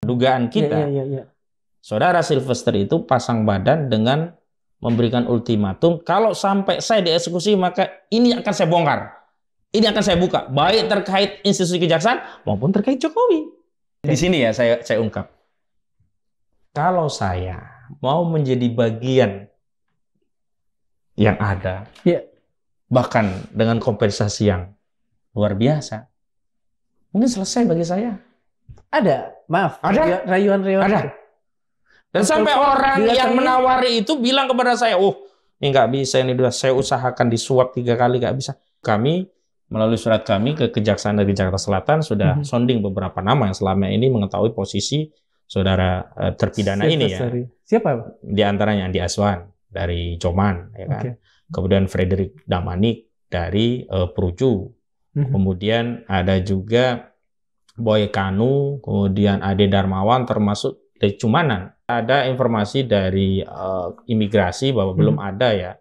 Dugaan kita, saudara Sylvester itu pasang badan dengan memberikan ultimatum, kalau sampai saya dieksekusi maka ini akan saya bongkar, ini akan saya buka, baik terkait institusi kejaksaan maupun terkait Jokowi. Di sini ya saya ungkap, kalau saya mau menjadi bagian yang ada, bahkan dengan kompensasi yang luar biasa, mungkin selesai bagi saya. Ada, maaf, ada rayuan-rayuan. Ada. Dan sampai orang yang menawari itu bilang kepada saya, ini nggak bisa, ini udah saya usahakan disuap 3 kali nggak bisa. Kami melalui surat kami ke Kejaksaan Negeri Jakarta Selatan sudah sounding beberapa nama yang selama ini mengetahui posisi saudara terpidana ini ya. Siapa? Di antaranya Andi Aswan dari Coman, ya kan. Kemudian Frederick Damanik dari Perucu. Kemudian ada juga Boy Kanu, kemudian Ade Darmawan termasuk dari Cumanan. Ada informasi dari imigrasi bahwa belum ada ya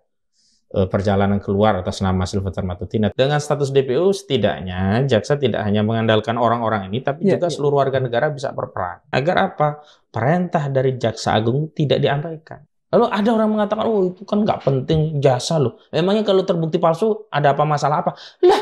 perjalanan keluar atas nama Sylvester Matutina. Dengan status DPO setidaknya jaksa tidak hanya mengandalkan orang-orang ini, tapi juga seluruh warga negara bisa berperan. Agar apa? Perintah dari Jaksa Agung tidak diabaikan. Lalu ada orang mengatakan, itu kan nggak penting jasa loh. Memangnya kalau terbukti palsu ada apa masalah apa? Lah,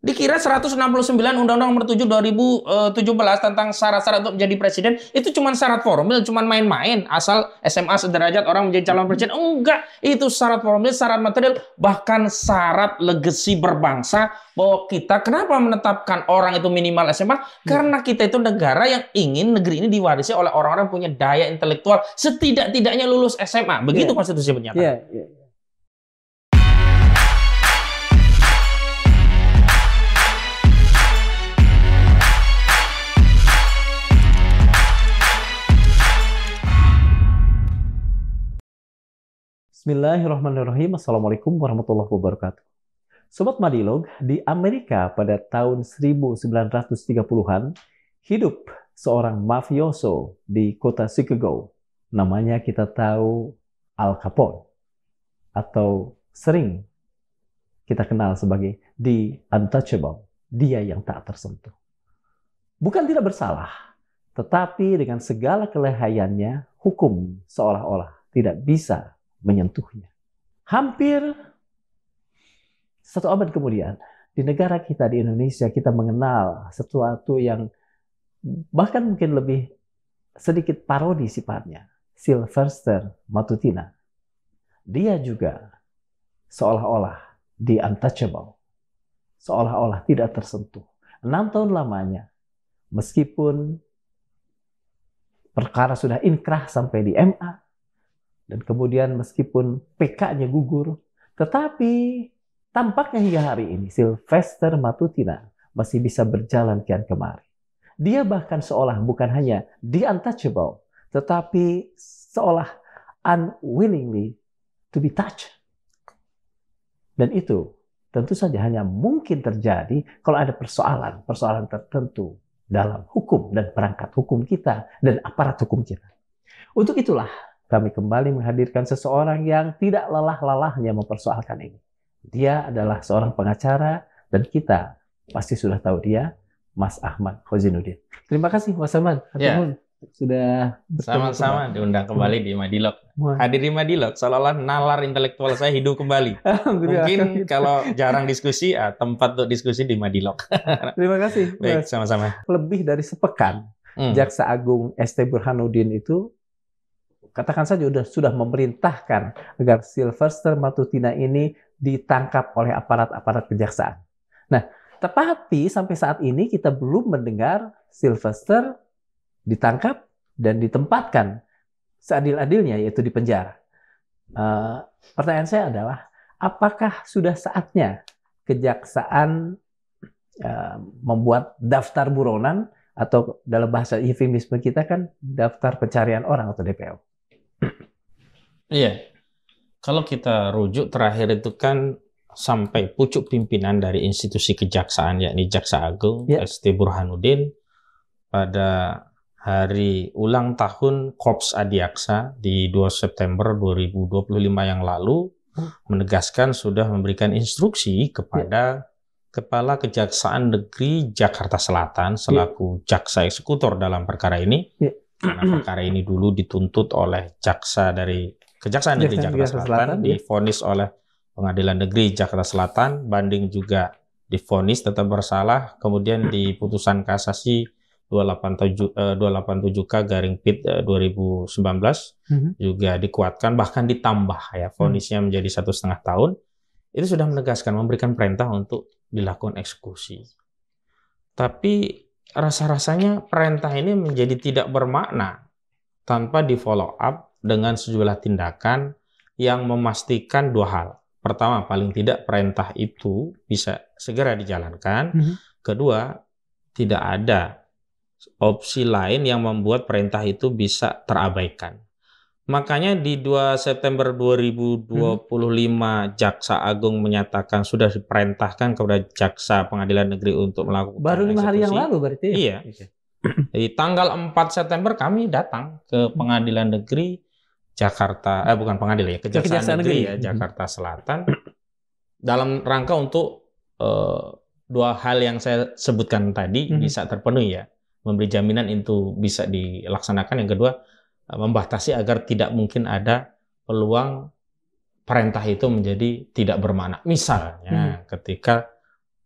dikira 169 Undang-Undang Nomor 7 2017 tentang syarat-syarat untuk menjadi presiden itu cuma syarat formil, cuma main-main, asal SMA sederajat orang menjadi calon presiden. Enggak, itu syarat formil, syarat material, bahkan syarat legasi berbangsa bahwa kita kenapa menetapkan orang itu minimal SMA? Karena kita itu negara yang ingin negeri ini diwarisi oleh orang-orang yang punya daya intelektual setidak-tidaknya lulus SMA. Begitu konstitusi menyatakan. Bismillahirrahmanirrahim. Assalamualaikum warahmatullahi wabarakatuh. Sobat Madilog, di Amerika pada tahun 1930-an hidup seorang mafioso di kota Chicago. Namanya kita tahu Al Capone, atau sering kita kenal sebagai The Untouchable, dia yang tak tersentuh. Bukan tidak bersalah, tetapi dengan segala kelehayannya, hukum seolah-olah tidak bisa menyentuhnya. Hampir 1 abad kemudian, di negara kita, di Indonesia, kita mengenal sesuatu yang bahkan mungkin lebih sedikit parodi sifatnya, Sylvester Matutina. Dia juga seolah-olah the untouchable, seolah-olah tidak tersentuh. 6 tahun lamanya, meskipun perkara sudah inkrah sampai di MA, dan kemudian meskipun PK-nya gugur, tetapi tampaknya hingga hari ini Sylvester Matutina masih bisa berjalan kian kemari. Dia bahkan seolah bukan hanya the untouchable, tetapi seolah unwillingly to be touched. Dan itu tentu saja hanya mungkin terjadi kalau ada persoalan tertentu dalam hukum dan perangkat hukum kita dan aparat hukum kita. Untuk itulah kami kembali menghadirkan seseorang yang tidak lelah-lelahnya mempersoalkan ini. Dia adalah seorang pengacara dan kita pasti sudah tahu dia, Mas Ahmad Khozinuddin. Terima kasih Mas Ahmad. Sudah sama-sama diundang kembali di Madilog. Hadir di Madilog seolah-olah nalar intelektual saya hidup kembali. Mungkin kalau jarang diskusi, tempat untuk diskusi di Madilog. Terima kasih. Baik, sama-sama. Lebih dari sepekan, Jaksa Agung ST Burhanuddin itu katakan saja sudah memerintahkan agar Sylvester Matutina ini ditangkap oleh aparat-aparat kejaksaan. Nah, tetapi sampai saat ini kita belum mendengar Sylvester ditangkap dan ditempatkan seadil-adilnya, yaitu di penjara. Pertanyaan saya adalah, apakah sudah saatnya kejaksaan membuat daftar buronan, atau dalam bahasa eufemisme kita kan daftar pencarian orang atau DPO? Iya, kalau kita rujuk terakhir itu kan sampai pucuk pimpinan dari institusi kejaksaan, yakni Jaksa Agung ST Burhanuddin, pada hari ulang tahun Korps Adiaksa di 2 September 2025 yang lalu, menegaskan sudah memberikan instruksi kepada Kepala Kejaksaan Negeri Jakarta Selatan selaku jaksa eksekutor dalam perkara ini. Karena perkara ini dulu dituntut oleh jaksa dari Kejaksaan Negeri Jakarta Selatan, divonis oleh Pengadilan Negeri Jakarta Selatan, banding juga divonis tetap bersalah, kemudian di putusan kasasi 287K/Pid 2019 juga dikuatkan, bahkan ditambah ya vonisnya menjadi 1,5 tahun. Itu sudah menegaskan, memberikan perintah untuk dilakukan eksekusi. Tapi rasa-rasanya perintah ini menjadi tidak bermakna tanpa di follow up dengan sejumlah tindakan yang memastikan dua hal. Pertama, paling tidak perintah itu bisa segera dijalankan. Kedua, tidak ada opsi lain yang membuat perintah itu bisa terabaikan. Makanya di 2 September 2025 Jaksa Agung menyatakan sudah diperintahkan kepada Jaksa Pengadilan Negeri untuk melakukan baru 5 hari eksekusi. yang lalu berarti. Iya. Di tanggal 4 September kami datang ke Pengadilan Negeri Jakarta, bukan pengadilan ya, Kejaksaan Negeri ya, Jakarta Selatan, dalam rangka untuk dua hal yang saya sebutkan tadi bisa terpenuhi ya, memberi jaminan itu bisa dilaksanakan. Yang kedua, membatasi agar tidak mungkin ada peluang perintah itu menjadi tidak bermakna. Misalnya ketika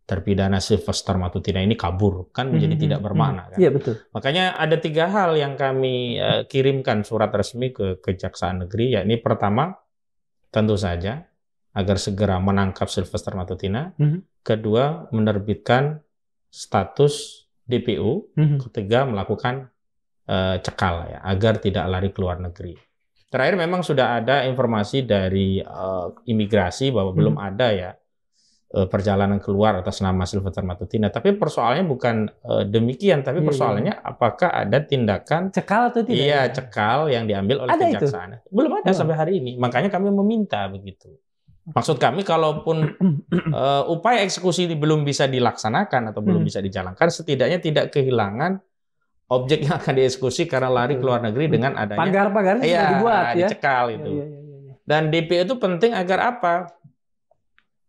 terpidana Sylvester Matutina ini kabur, kan menjadi tidak bermakna. Kan? Iya, betul. Makanya ada 3 hal yang kami kirimkan surat resmi ke Kejaksaan Negeri, yakni pertama, tentu saja agar segera menangkap Sylvester Matutina. Kedua, menerbitkan status DPO. Ketiga, melakukan cekal ya, agar tidak lari ke luar negeri. Terakhir memang sudah ada informasi dari imigrasi bahwa belum ada ya perjalanan keluar atas nama Sylvester Matutina. Tapi persoalannya bukan demikian, tapi persoalannya apakah ada tindakan cekal atau tidak? Iya, cekal yang diambil oleh Kejaksaan. Belum ada sampai hari ini. Makanya kami meminta begitu. Maksud kami, kalaupun upaya eksekusi ini belum bisa dilaksanakan atau belum bisa dijalankan, setidaknya tidak kehilangan objek yang akan dieksekusi karena lari ke luar negeri dengan adanya pagar-pagarnya sudah dibuat ya, dicekal itu. Dan DPO itu penting agar apa?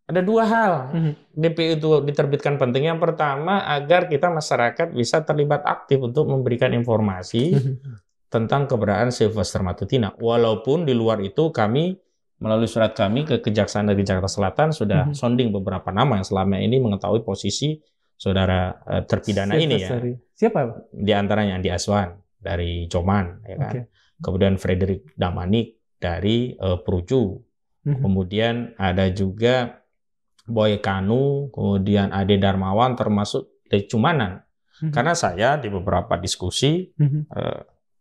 Ada 2 hal. DPO itu diterbitkan penting. Yang pertama, agar kita masyarakat bisa terlibat aktif untuk memberikan informasi tentang keberadaan Sylvester Matutina. Walaupun di luar itu kami melalui surat kami ke Kejaksaan Negeri Jakarta Selatan sudah sounding beberapa nama yang selama ini mengetahui posisi saudara terpidana ini ya. Siapa? Di antaranya Andi Aswan dari Coman, ya kan. Kemudian Frederick Damanik dari Perucu. Kemudian ada juga Boy Kanu, kemudian Ade Darmawan termasuk dari Cumanan. Karena saya di beberapa diskusi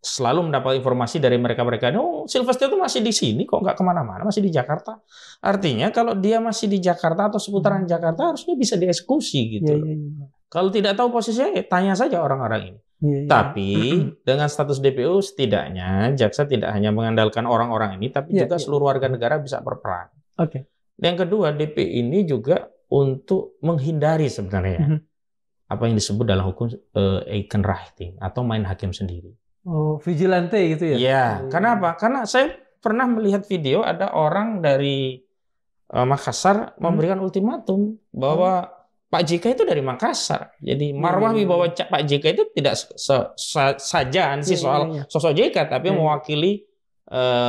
selalu mendapat informasi dari mereka-mereka, oh Sylvester itu masih di sini kok, nggak kemana-mana, masih di Jakarta. Artinya kalau dia masih di Jakarta atau seputaran Jakarta harusnya bisa dieksekusi gitu. Kalau tidak tahu posisinya, tanya saja orang-orang ini. Tapi dengan status DPO setidaknya jaksa tidak hanya mengandalkan orang-orang ini, tapi juga seluruh warga negara bisa berperan. Yang kedua, DP ini juga untuk menghindari sebenarnya apa yang disebut dalam hukum Eigenrechting atau main hakim sendiri. Oh, vigilante gitu ya? Iya. Kenapa? Karena saya pernah melihat video ada orang dari Makassar memberikan ultimatum bahwa Pak JK itu dari Makassar. Jadi marwah wibawa Pak JK itu tidak saja soal sosok JK, tapi mewakili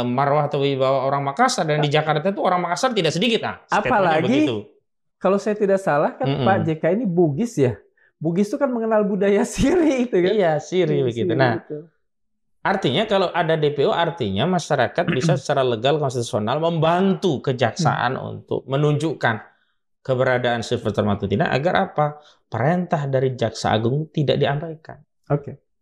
marwah atau wibawa orang Makassar. Dan di Jakarta itu orang Makassar tidak sedikit. Apalagi kalau saya tidak salah kan Pak JK ini Bugis ya. Bugis itu kan mengenal budaya Siri itu kan? Iya, Siri begitu. Nah, artinya kalau ada DPO, artinya masyarakat bisa secara legal konstitusional membantu kejaksaan untuk menunjukkan keberadaan Sylvester Matutina agar apa? Perintah dari Jaksa Agung tidak diabaikan.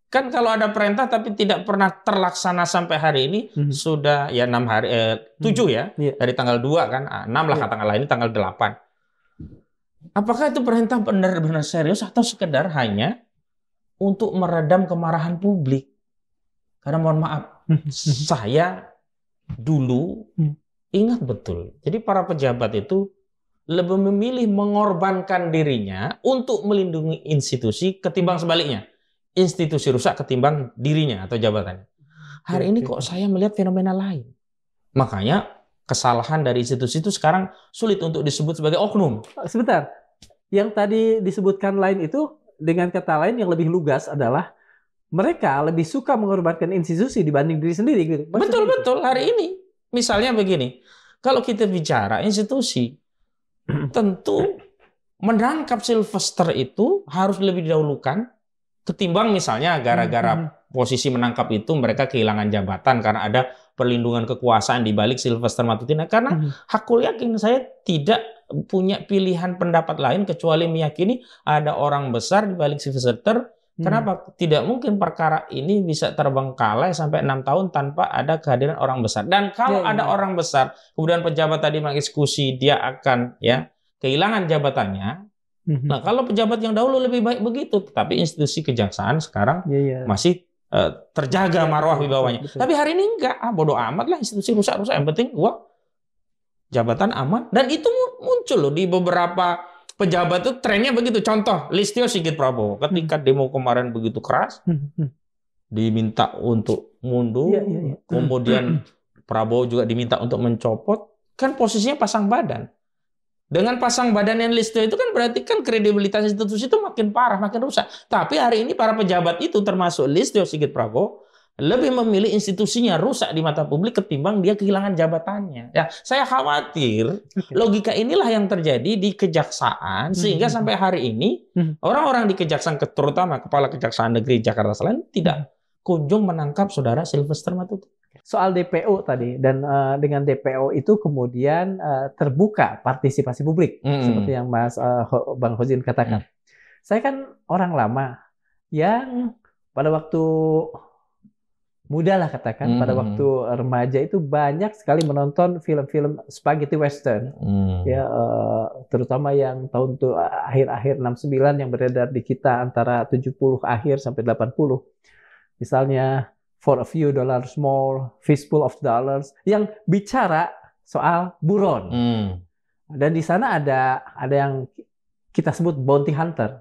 Kan kalau ada perintah tapi tidak pernah terlaksana sampai hari ini, sudah ya 6 hari, 7 ya, dari tanggal 2 kan, 6 lah katakanlah, ini tanggal 8. Apakah itu perintah benar-benar serius atau sekedar hanya untuk meredam kemarahan publik? Karena mohon maaf, saya dulu ingat betul. Jadi para pejabat itu lebih memilih mengorbankan dirinya untuk melindungi institusi ketimbang sebaliknya. Institusi rusak ketimbang dirinya atau jabatannya. Hari ini kok saya melihat fenomena lain. Makanya kesalahan dari institusi itu sekarang sulit untuk disebut sebagai oknum. Sebentar. yang tadi disebutkan lain itu, dengan kata lain yang lebih lugas adalah mereka lebih suka mengorbankan institusi dibanding diri sendiri. Gitu. Betul-betul hari ini. Misalnya begini, kalau kita bicara institusi, tentu menangkap Sylvester itu harus lebih didahulukan ketimbang misalnya gara-gara posisi menangkap itu mereka kehilangan jabatan karena ada perlindungan kekuasaan di balik Sylvester Matutina. Karena hakul yakin saya tidak punya pilihan pendapat lain kecuali meyakini ada orang besar di balik Sylvester. Kenapa? Tidak mungkin perkara ini bisa terbengkalai sampai 6 tahun tanpa ada kehadiran orang besar. Dan kalau ada orang besar, kemudian pejabat tadi mengeksekusi, dia akan ya kehilangan jabatannya. Nah, kalau pejabat yang dahulu lebih baik begitu, tapi institusi kejaksaan sekarang masih terjaga marwah wibawanya. Tapi hari ini enggak, bodoh amat lah institusi rusak-rusak. Yang penting gua jabatan aman. Dan itu muncul loh di beberapa pejabat itu trennya begitu. Contoh, Listio Sigit Prabowo ketika demo kemarin begitu keras, diminta untuk mundur, kemudian Prabowo juga diminta untuk mencopot, kan posisinya pasang badan. Dengan pasang badan yang Listio itu kan berarti kan kredibilitas institusi itu makin parah, makin rusak. Tapi hari ini para pejabat itu termasuk Listio Sigit Prabowo lebih memilih institusinya rusak di mata publik ketimbang dia kehilangan jabatannya. Ya, saya khawatir logika inilah yang terjadi di kejaksaan sehingga sampai hari ini orang-orang di kejaksaan, terutama Kepala Kejaksaan Negeri Jakarta Selatan tidak kunjung menangkap saudara Sylvester Matutina. Soal DPO tadi, dan dengan DPO itu kemudian terbuka partisipasi publik seperti yang Bang Hozin katakan. Saya kan orang lama yang pada waktu muda lah katakan, pada waktu remaja itu banyak sekali menonton film-film spaghetti western, ya terutama yang tahun tuh akhir-akhir 69 yang beredar di kita antara 70 akhir sampai 80, misalnya For a Few Dollars More, Fistful of Dollars, yang bicara soal buron. Dan di sana ada yang kita sebut bounty hunter,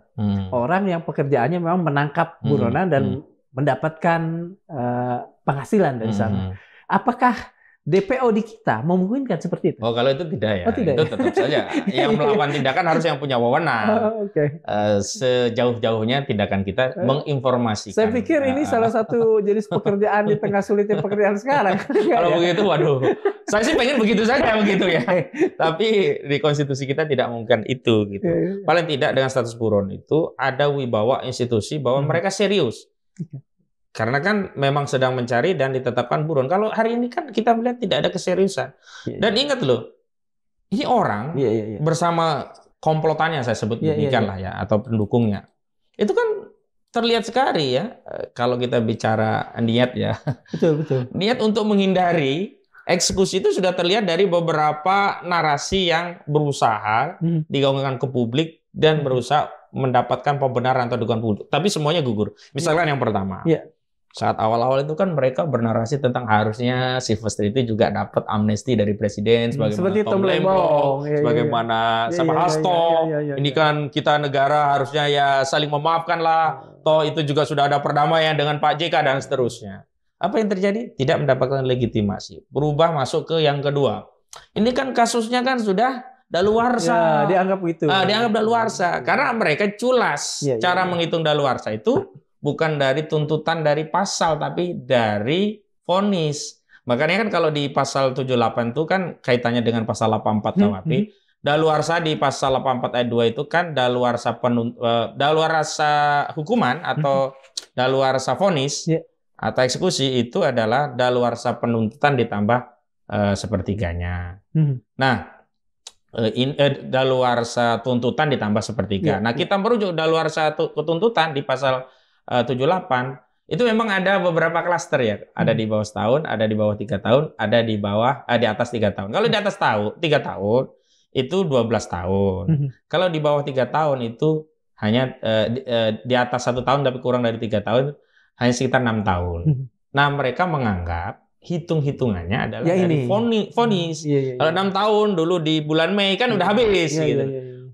orang yang pekerjaannya memang menangkap buronan dan mendapatkan penghasilan dari sana. Apakah DPO di kita memungkinkan seperti itu? Oh, kalau itu tidak ya. Oh, tidak, itu tetap saja. Yang melakukan tindakan harus yang punya wewenang. Sejauh-jauhnya tindakan kita menginformasikan. Saya pikir ini salah satu jenis pekerjaan di tengah sulitnya pekerjaan sekarang. Kalau begitu, waduh. Saya sih pengen begitu saja begitu ya. Tapi di konstitusi kita tidak mungkin itu gitu. Paling tidak dengan status buron itu ada wibawa institusi bahwa mereka serius. Karena kan memang sedang mencari dan ditetapkan buron. Kalau hari ini kan kita melihat tidak ada keseriusan. Dan ingat loh, ini orang bersama komplotannya saya sebut demikian lah ya, atau pendukungnya. Itu kan terlihat sekali ya, kalau kita bicara niat ya. Betul. Niat untuk menghindari eksekusi itu sudah terlihat dari beberapa narasi yang berusaha digaungkan ke publik dan berusaha mendapatkan pembenaran atau dukungan publik. Tapi semuanya gugur. Misalkan yang pertama. Saat awal-awal itu kan mereka bernarasi tentang harusnya Sylvester itu juga dapat amnesti dari presiden seperti Tom Lembong, sebagaimana sama Hasto. Ini kan kita negara harusnya ya saling memaafkan lah. Toh itu juga sudah ada perdamaian dengan Pak JK dan seterusnya. Apa yang terjadi? Tidak mendapatkan legitimasi. Berubah masuk ke yang kedua. Ini kan kasusnya kan sudah daluarsa. Dianggap itu. Dianggap daluarsa karena mereka culas cara menghitung daluarsa itu. Bukan dari tuntutan dari pasal, tapi dari vonis. Makanya kan kalau di pasal 78 itu kan kaitannya dengan pasal 84 KUHP. Daluarsa di pasal 84 ayat 2 itu kan daluarsa hukuman atau daluarsa vonis atau eksekusi itu adalah daluarsa penuntutan ditambah sepertiganya. Nah, daluarsa tuntutan ditambah sepertiga. Nah, kita merujuk daluarsa tuntutan di pasal 78 itu memang ada beberapa klaster ya, ada di bawah setahun, ada di bawah 3 tahun, ada di bawah di atas 3 tahun. Kalau di atas 3 tahun itu 12 tahun. Kalau di bawah 3 tahun itu hanya di atas 1 tahun tapi kurang dari 3 tahun hanya sekitar 6 tahun. Nah, mereka menganggap hitung-hitungannya adalah dari vonis. Kalau 6 tahun dulu di bulan Mei kan udah habis gitu.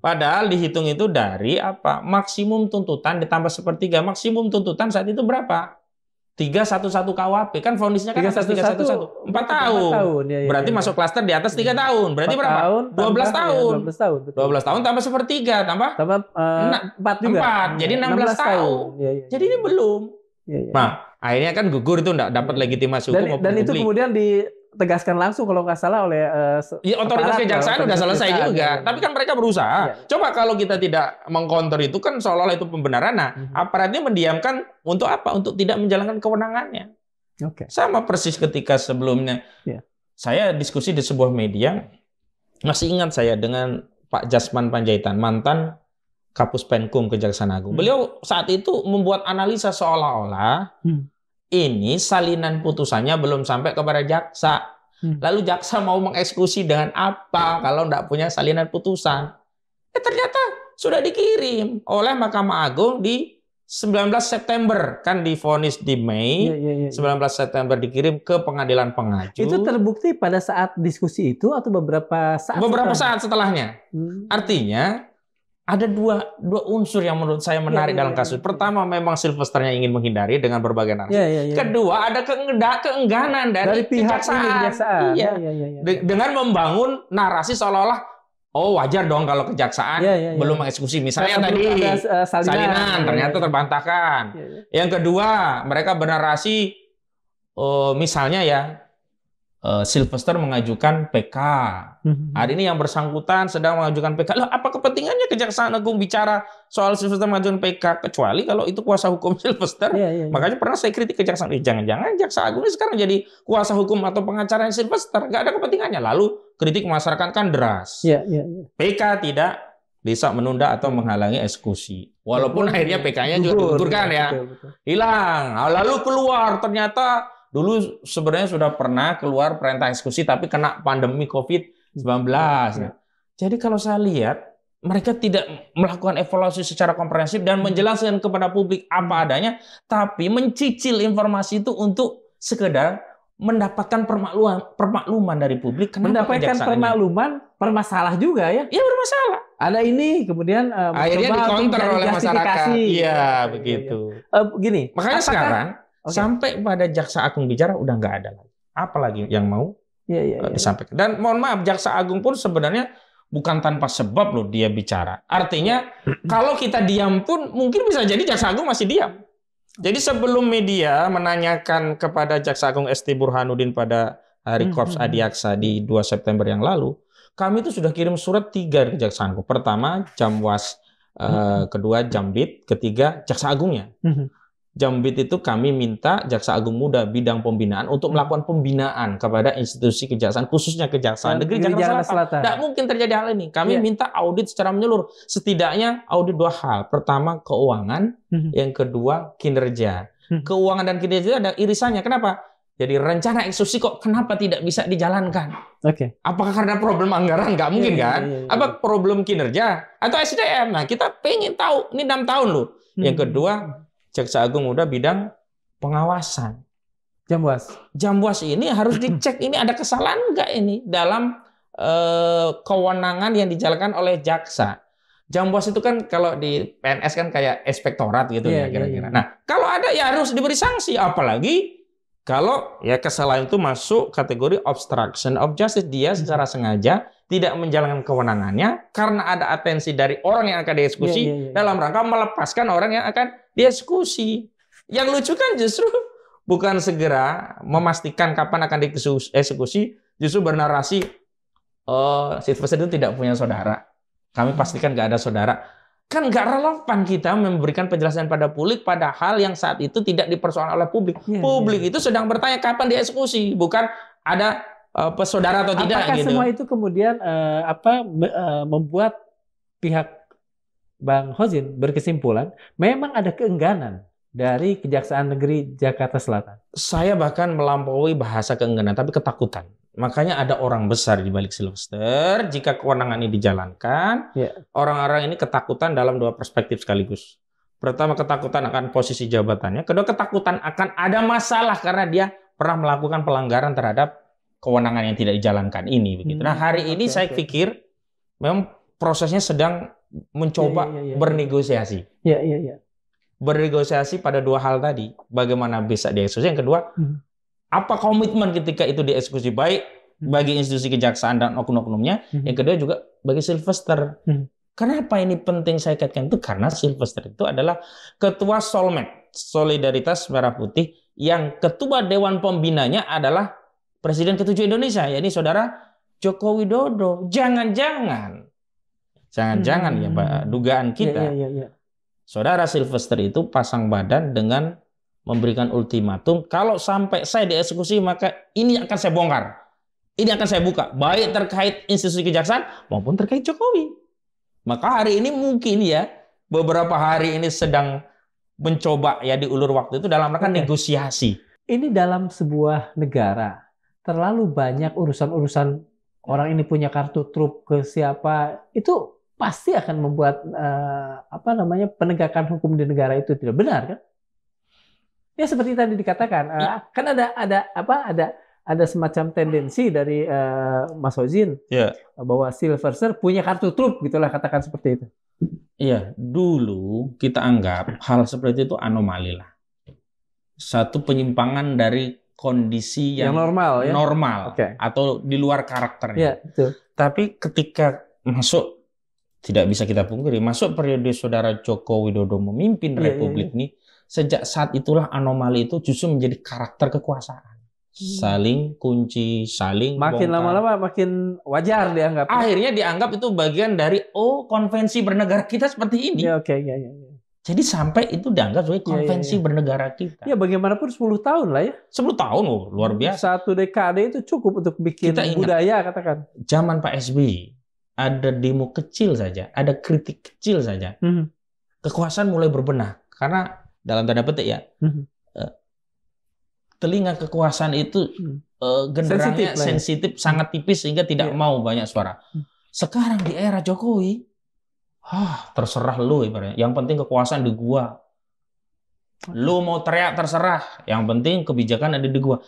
Padahal dihitung itu dari apa? Maksimum tuntutan ditambah sepertiga. Maksimum tuntutan saat itu berapa? 311 KUHP kan vonisnya kan atas 311 4 tahun. Berarti masuk klaster di atas 3 tahun. Berarti berapa? 12 tahun. 12 tahun tambah sepertiga tambah 4 juga. 4. Jadi 16 tahun. Jadi ini belum. Nah, akhirnya kan gugur itu enggak dapat legitimasi hukum dan itu kemudian ditegaskan langsung kalau nggak salah oleh otoritas kejaksaan udah selesai juga. Tapi kan mereka berusaha. Coba kalau kita tidak mengcounter itu kan seolah-olah itu pembenaran. Nah, aparatnya mendiamkan untuk apa? Untuk tidak menjalankan kewenangannya. Sama persis ketika sebelumnya saya diskusi di sebuah media, masih ingat saya dengan Pak Jasman Panjaitan, mantan Kapus Penkum Kejaksaan Agung. Beliau saat itu membuat analisa seolah-olah ini salinan putusannya belum sampai kepada jaksa. Lalu jaksa mau mengeksekusi dengan apa kalau tidak punya salinan putusan? Ternyata sudah dikirim oleh Mahkamah Agung di 19 September. Kan divonis di Mei, 19 September dikirim ke pengadilan pengaju. Itu terbukti pada saat diskusi itu atau beberapa saat saat setelahnya. Artinya ada dua unsur yang menurut saya menarik dalam kasus. Pertama, memang Sylvesternya ingin menghindari dengan berbagai narasi. Kedua, ada keengganan dari kejaksaan. Dengan membangun narasi seolah-olah, oh wajar dong kalau kejaksaan belum mengeksekusi. Misalnya tadi salinan ternyata terbantahkan. Yang kedua, mereka bernarasi, misalnya Sylvester mengajukan PK. Hari ini yang bersangkutan sedang mengajukan PK. Loh, apa kepentingannya Kejaksaan Agung bicara soal Sylvester mengajukan PK? Kecuali kalau itu kuasa hukum Sylvester. Makanya pernah saya kritik Kejaksaan. Jangan-jangan Jaksa Agung ini sekarang jadi kuasa hukum atau pengacara Sylvester. Nggak ada kepentingannya. Lalu kritik masyarakat kan deras. PK tidak bisa menunda atau menghalangi eksekusi. Walaupun akhirnya PK-nya juga digugurkan hilang. Lalu keluar ternyata dulu sebenarnya sudah pernah keluar perintah eksekusi tapi kena pandemi COVID-19. Jadi kalau saya lihat mereka tidak melakukan evaluasi secara komprehensif dan menjelaskan kepada publik apa adanya, tapi mencicil informasi itu untuk sekedar mendapatkan permakluman dari publik. Mendapatkan permakluman bermasalah juga ya? Iya bermasalah. Ada ini kemudian akhirnya dikonter oleh masyarakat. Iya begitu. Gini. Makanya sekarang sampai pada Jaksa Agung bicara udah nggak ada lagi. Apalagi yang mau disampaikan. Dan mohon maaf, Jaksa Agung pun sebenarnya bukan tanpa sebab loh dia bicara. Artinya kalau kita diam pun mungkin bisa jadi Jaksa Agung masih diam. Jadi sebelum media menanyakan kepada Jaksa Agung ST Burhanuddin pada hari Korps Adiaksa di 2 September yang lalu, kami itu sudah kirim surat 3 ke Jaksa Agung. Pertama Jamwas, kedua Jambit, ketiga Jaksa Agungnya. Jambit itu kami minta Jaksa Agung Muda bidang pembinaan untuk melakukan pembinaan kepada institusi kejaksaan, khususnya Kejaksaan Negeri Jakarta Selatan. Tidak mungkin terjadi hal ini. Kami minta audit secara menyeluruh. Setidaknya audit 2 hal. Pertama, keuangan. Yang kedua, kinerja. Keuangan dan kinerja itu ada irisannya. Kenapa? Jadi rencana eksekusi kok kenapa tidak bisa dijalankan? Apakah karena problem anggaran? Nggak mungkin kan? Apa problem kinerja? Atau SDM? Nah, kita pengen tahu. Ini 6 tahun loh. Yang kedua, Jaksa Agung Muda bidang pengawasan. Jamwas ini harus dicek ini ada kesalahan enggak ini dalam kewenangan yang dijalankan oleh jaksa. Jamwas itu kan kalau di PNS kan kayak inspektorat gitu ya kira-kira. Nah, kalau ada ya harus diberi sanksi, apalagi kalau ya kesalahan itu masuk kategori obstruction of justice, dia secara sengaja tidak menjalankan kewenangannya karena ada atensi dari orang yang akan dieksekusi dalam rangka melepaskan orang yang akan dieksekusi. Yang lucu kan justru bukan segera memastikan kapan akan dieksekusi, justru bernarasi Sylvester itu tidak punya saudara. Kami pastikan nggak ada saudara. Kan nggak relevan kita memberikan penjelasan pada publik pada hal yang saat itu tidak dipersoalkan oleh publik. Publik itu sedang bertanya kapan dieksekusi, bukan ada saudara atau tidak. Apakah gitu. Semua itu kemudian membuat pihak Bang Hozin berkesimpulan memang ada keengganan dari Kejaksaan Negeri Jakarta Selatan? Saya bahkan melampaui bahasa keengganan, tapi ketakutan. Makanya ada orang besar di balik Sylvester. Jika kewenangan ini dijalankan, orang-orang ini ketakutan dalam 2 perspektif sekaligus. Pertama, ketakutan akan posisi jabatannya. Kedua, ketakutan akan ada masalah karena dia pernah melakukan pelanggaran terhadap kewenangan yang tidak dijalankan ini. Begitu. Nah, hari ini saya pikir memang prosesnya sedang mencoba bernegosiasi. bernegosiasi pada dua hal tadi. Bagaimana bisa dieksekusi. Yang kedua, apa komitmen ketika itu dieksekusi baik bagi institusi kejaksaan dan oknum-oknumnya. Yang kedua juga bagi Sylvester. Kenapa ini penting saya kaitkan itu? Karena Sylvester itu adalah ketua Solmed, Solidaritas Merah Putih, yang ketua Dewan Pembinanya adalah Presiden ke-7 Indonesia, yakni Saudara Joko Widodo. Jangan-jangan ya Pak, dugaan kita, Saudara Sylvester itu pasang badan dengan memberikan ultimatum, kalau sampai saya dieksekusi maka ini akan saya bongkar, ini akan saya buka, baik terkait institusi kejaksaan maupun terkait Jokowi. Maka hari ini mungkin ya, beberapa hari ini sedang mencoba ya diulur waktu itu dalam rangka negosiasi. Ini dalam sebuah negara, terlalu banyak urusan-urusan, orang ini punya kartu truf ke siapa, itu pasti akan membuat penegakan hukum di negara itu tidak benar, kan? Ya seperti tadi dikatakan, kan ada semacam tendensi dari Mas Hozin bahwa Sylvester punya kartu truf, gitulah, katakan seperti itu. Iya, dulu kita anggap hal seperti itu anomali lah, satu penyimpangan dari kondisi yang normal, atau di luar karakternya. Ya, betul. Tapi ketika masuk, tidak bisa kita pungkiri, masuk periode Saudara Joko Widodo memimpin Republik ini, sejak saat itulah anomali itu justru menjadi karakter kekuasaan. Saling kunci, saling makin bongkar. Lama-lama makin wajar dianggap. Akhirnya dianggap itu bagian dari konvensi bernegara kita seperti ini. Ya, Jadi sampai itu dianggap sebagai konvensi bernegara kita. Ya bagaimanapun 10 tahun lah ya. 10 tahun luar biasa. 1 dekade itu cukup untuk bikin budaya, katakan. Zaman Pak SBY ada demo kecil saja, ada kritik kecil saja. Kekuasaan mulai berbenah karena dalam tanda petik ya. Telinga kekuasaan itu genderangnya sensitif, sangat tipis sehingga tidak mau banyak suara. Sekarang di era Jokowi, terserah lu ibaratnya. Yang penting kekuasaan di gua. Lu mau teriak terserah, yang penting kebijakan ada di gua.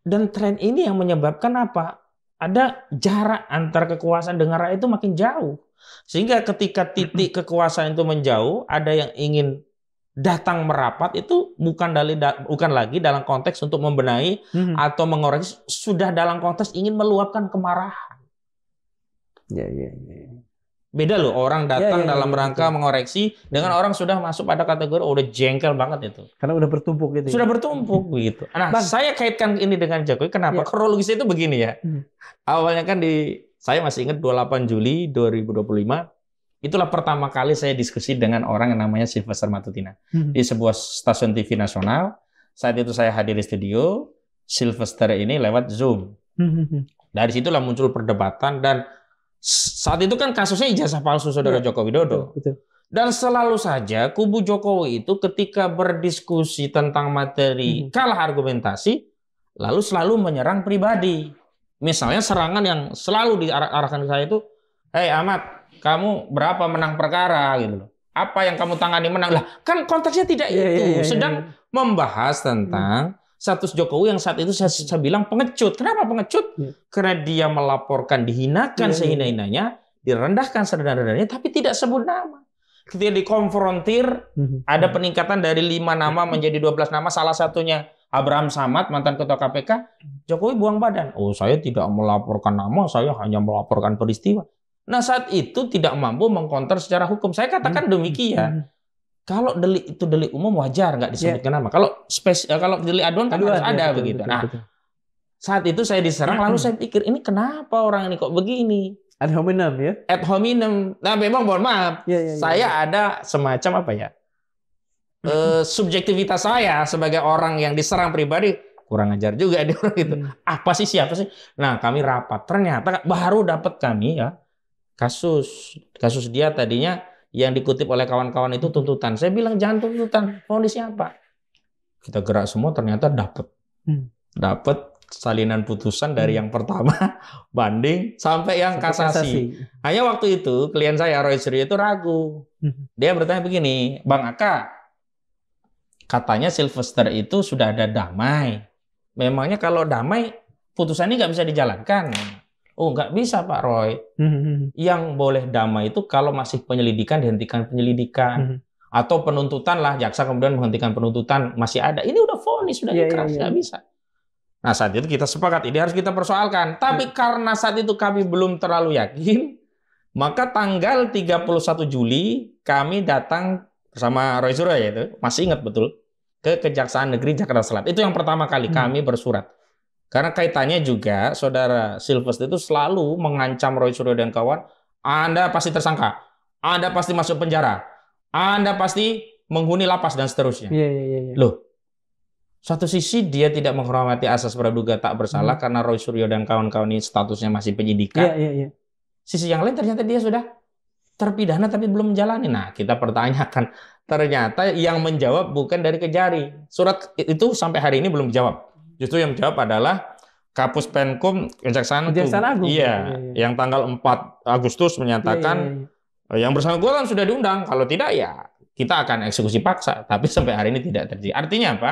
Dan tren ini yang menyebabkan apa? Ada jarak antara kekuasaan dengan rakyat itu makin jauh. Sehingga ketika titik kekuasaan itu menjauh, ada yang ingin datang merapat, itu bukan lagi dalam konteks untuk membenahi atau mengoreksi, sudah dalam konteks ingin meluapkan kemarahan. Beda loh, orang datang dalam rangka mengoreksi dengan orang sudah masuk pada kategori udah jengkel banget itu. Karena udah bertumpuk gitu. Sudah bertumpuk begitu. Nah, saya kaitkan ini dengan Jokowi. Kenapa? Kronologisnya itu begini ya. Awalnya kan saya masih ingat 28 Juli 2025. Itulah pertama kali saya diskusi dengan orang yang namanya Sylvester Matutina di sebuah stasiun TV nasional. Saat itu saya hadir di studio, Sylvester ini lewat Zoom. Dari situlah muncul perdebatan, dan saat itu kan kasusnya ijazah palsu Saudara Joko Widodo. Betul. Dan selalu saja kubu Jokowi itu ketika berdiskusi tentang materi kalah argumentasi, lalu selalu menyerang pribadi. Misalnya serangan yang selalu diarahkan ke saya itu, "Hei Ahmad, kamu berapa menang perkara gitu loh. Apa yang kamu tangani menang?" Lah, kan konteksnya tidak itu. Sedang membahas tentang status Jokowi yang saat itu saya bilang pengecut. Kenapa pengecut? Karena dia melaporkan, dihinakan sehina-hinanya, direndahkan serendah-rendahnya, tapi tidak sebut nama. Ketika dikonfrontir, ada peningkatan dari 5 nama menjadi 12 nama, salah satunya Abraham Samad, mantan ketua KPK. Jokowi buang badan. Saya tidak melaporkan nama, saya hanya melaporkan peristiwa. Nah, saat itu tidak mampu mengkonter secara hukum. Saya katakan demikian. Kalau delik itu delik umum wajar nggak disebutkan nama. Kalau delik aduan kan harus ada begitu. Nah, saat itu saya diserang, lalu saya pikir ini kenapa orang ini kok begini? Ad hominem ya? Ad hominem. Nah, memang mohon maaf, saya ada semacam apa ya? Subjektivitas saya sebagai orang yang diserang pribadi, kurang ajar juga dia orang itu. Apa sih, siapa sih? Nah, kami rapat. Ternyata baru dapat kami ya. Kasus dia tadinya yang dikutip oleh kawan-kawan itu tuntutan. Saya bilang jangan tuntutan, vonisnya apa? Kita gerak semua, ternyata dapat salinan putusan dari yang pertama banding sampai yang kasasi. Hanya waktu itu klien saya Roy Suryo itu ragu. Dia bertanya begini, "Bang Aka, katanya Sylvester itu sudah ada damai. Memangnya kalau damai putusan ini nggak bisa dijalankan?" Nggak bisa Pak Roy. Yang boleh damai itu kalau masih penyelidikan, dihentikan penyelidikan. Atau penuntutan lah, jaksa kemudian menghentikan penuntutan, masih ada. Ini udah vonis, sudah ikhlas, nggak bisa. Nah saat itu kita sepakat, ini harus kita persoalkan. Tapi karena saat itu kami belum terlalu yakin, maka tanggal 31 Juli kami datang bersama Roy Suryo, ya itu masih ingat betul, ke Kejaksaan Negeri Jakarta Selatan. Itu yang pertama kali kami bersurat. Karena kaitannya juga saudara Sylvester itu selalu mengancam Roy Suryo dan kawan, Anda pasti tersangka, Anda pasti masuk penjara, Anda pasti menghuni lapas dan seterusnya. Loh, satu sisi dia tidak menghormati asas praduga tak bersalah karena Roy Suryo dan kawan-kawan ini statusnya masih penyidikan. Sisi yang lain ternyata dia sudah terpidana tapi belum menjalani. Nah, kita pertanyakan, ternyata yang menjawab bukan dari Kejari. Surat itu sampai hari ini belum dijawab. Justru yang menjawab adalah Kapus Penkum Kejaksaan Agung. Iya, yang tanggal 4 Agustus menyatakan yang bersangkutan sudah diundang. Kalau tidak ya kita akan eksekusi paksa. Tapi sampai hari ini tidak terjadi. Artinya apa?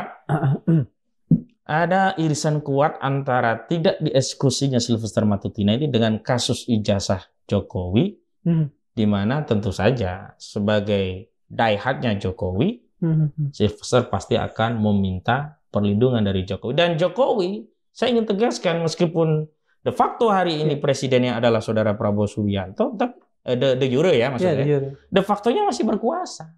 Ada irisan kuat antara tidak dieksekusinya Sylvester Matutina ini dengan kasus ijazah Jokowi, di mana tentu saja sebagai diehardnya Jokowi, Sylvester pasti akan meminta perlindungan dari Jokowi. Dan Jokowi, saya ingin tegaskan, meskipun de facto hari ini presidennya adalah saudara Prabowo Subianto, de jure ya maksudnya, de factonya masih berkuasa.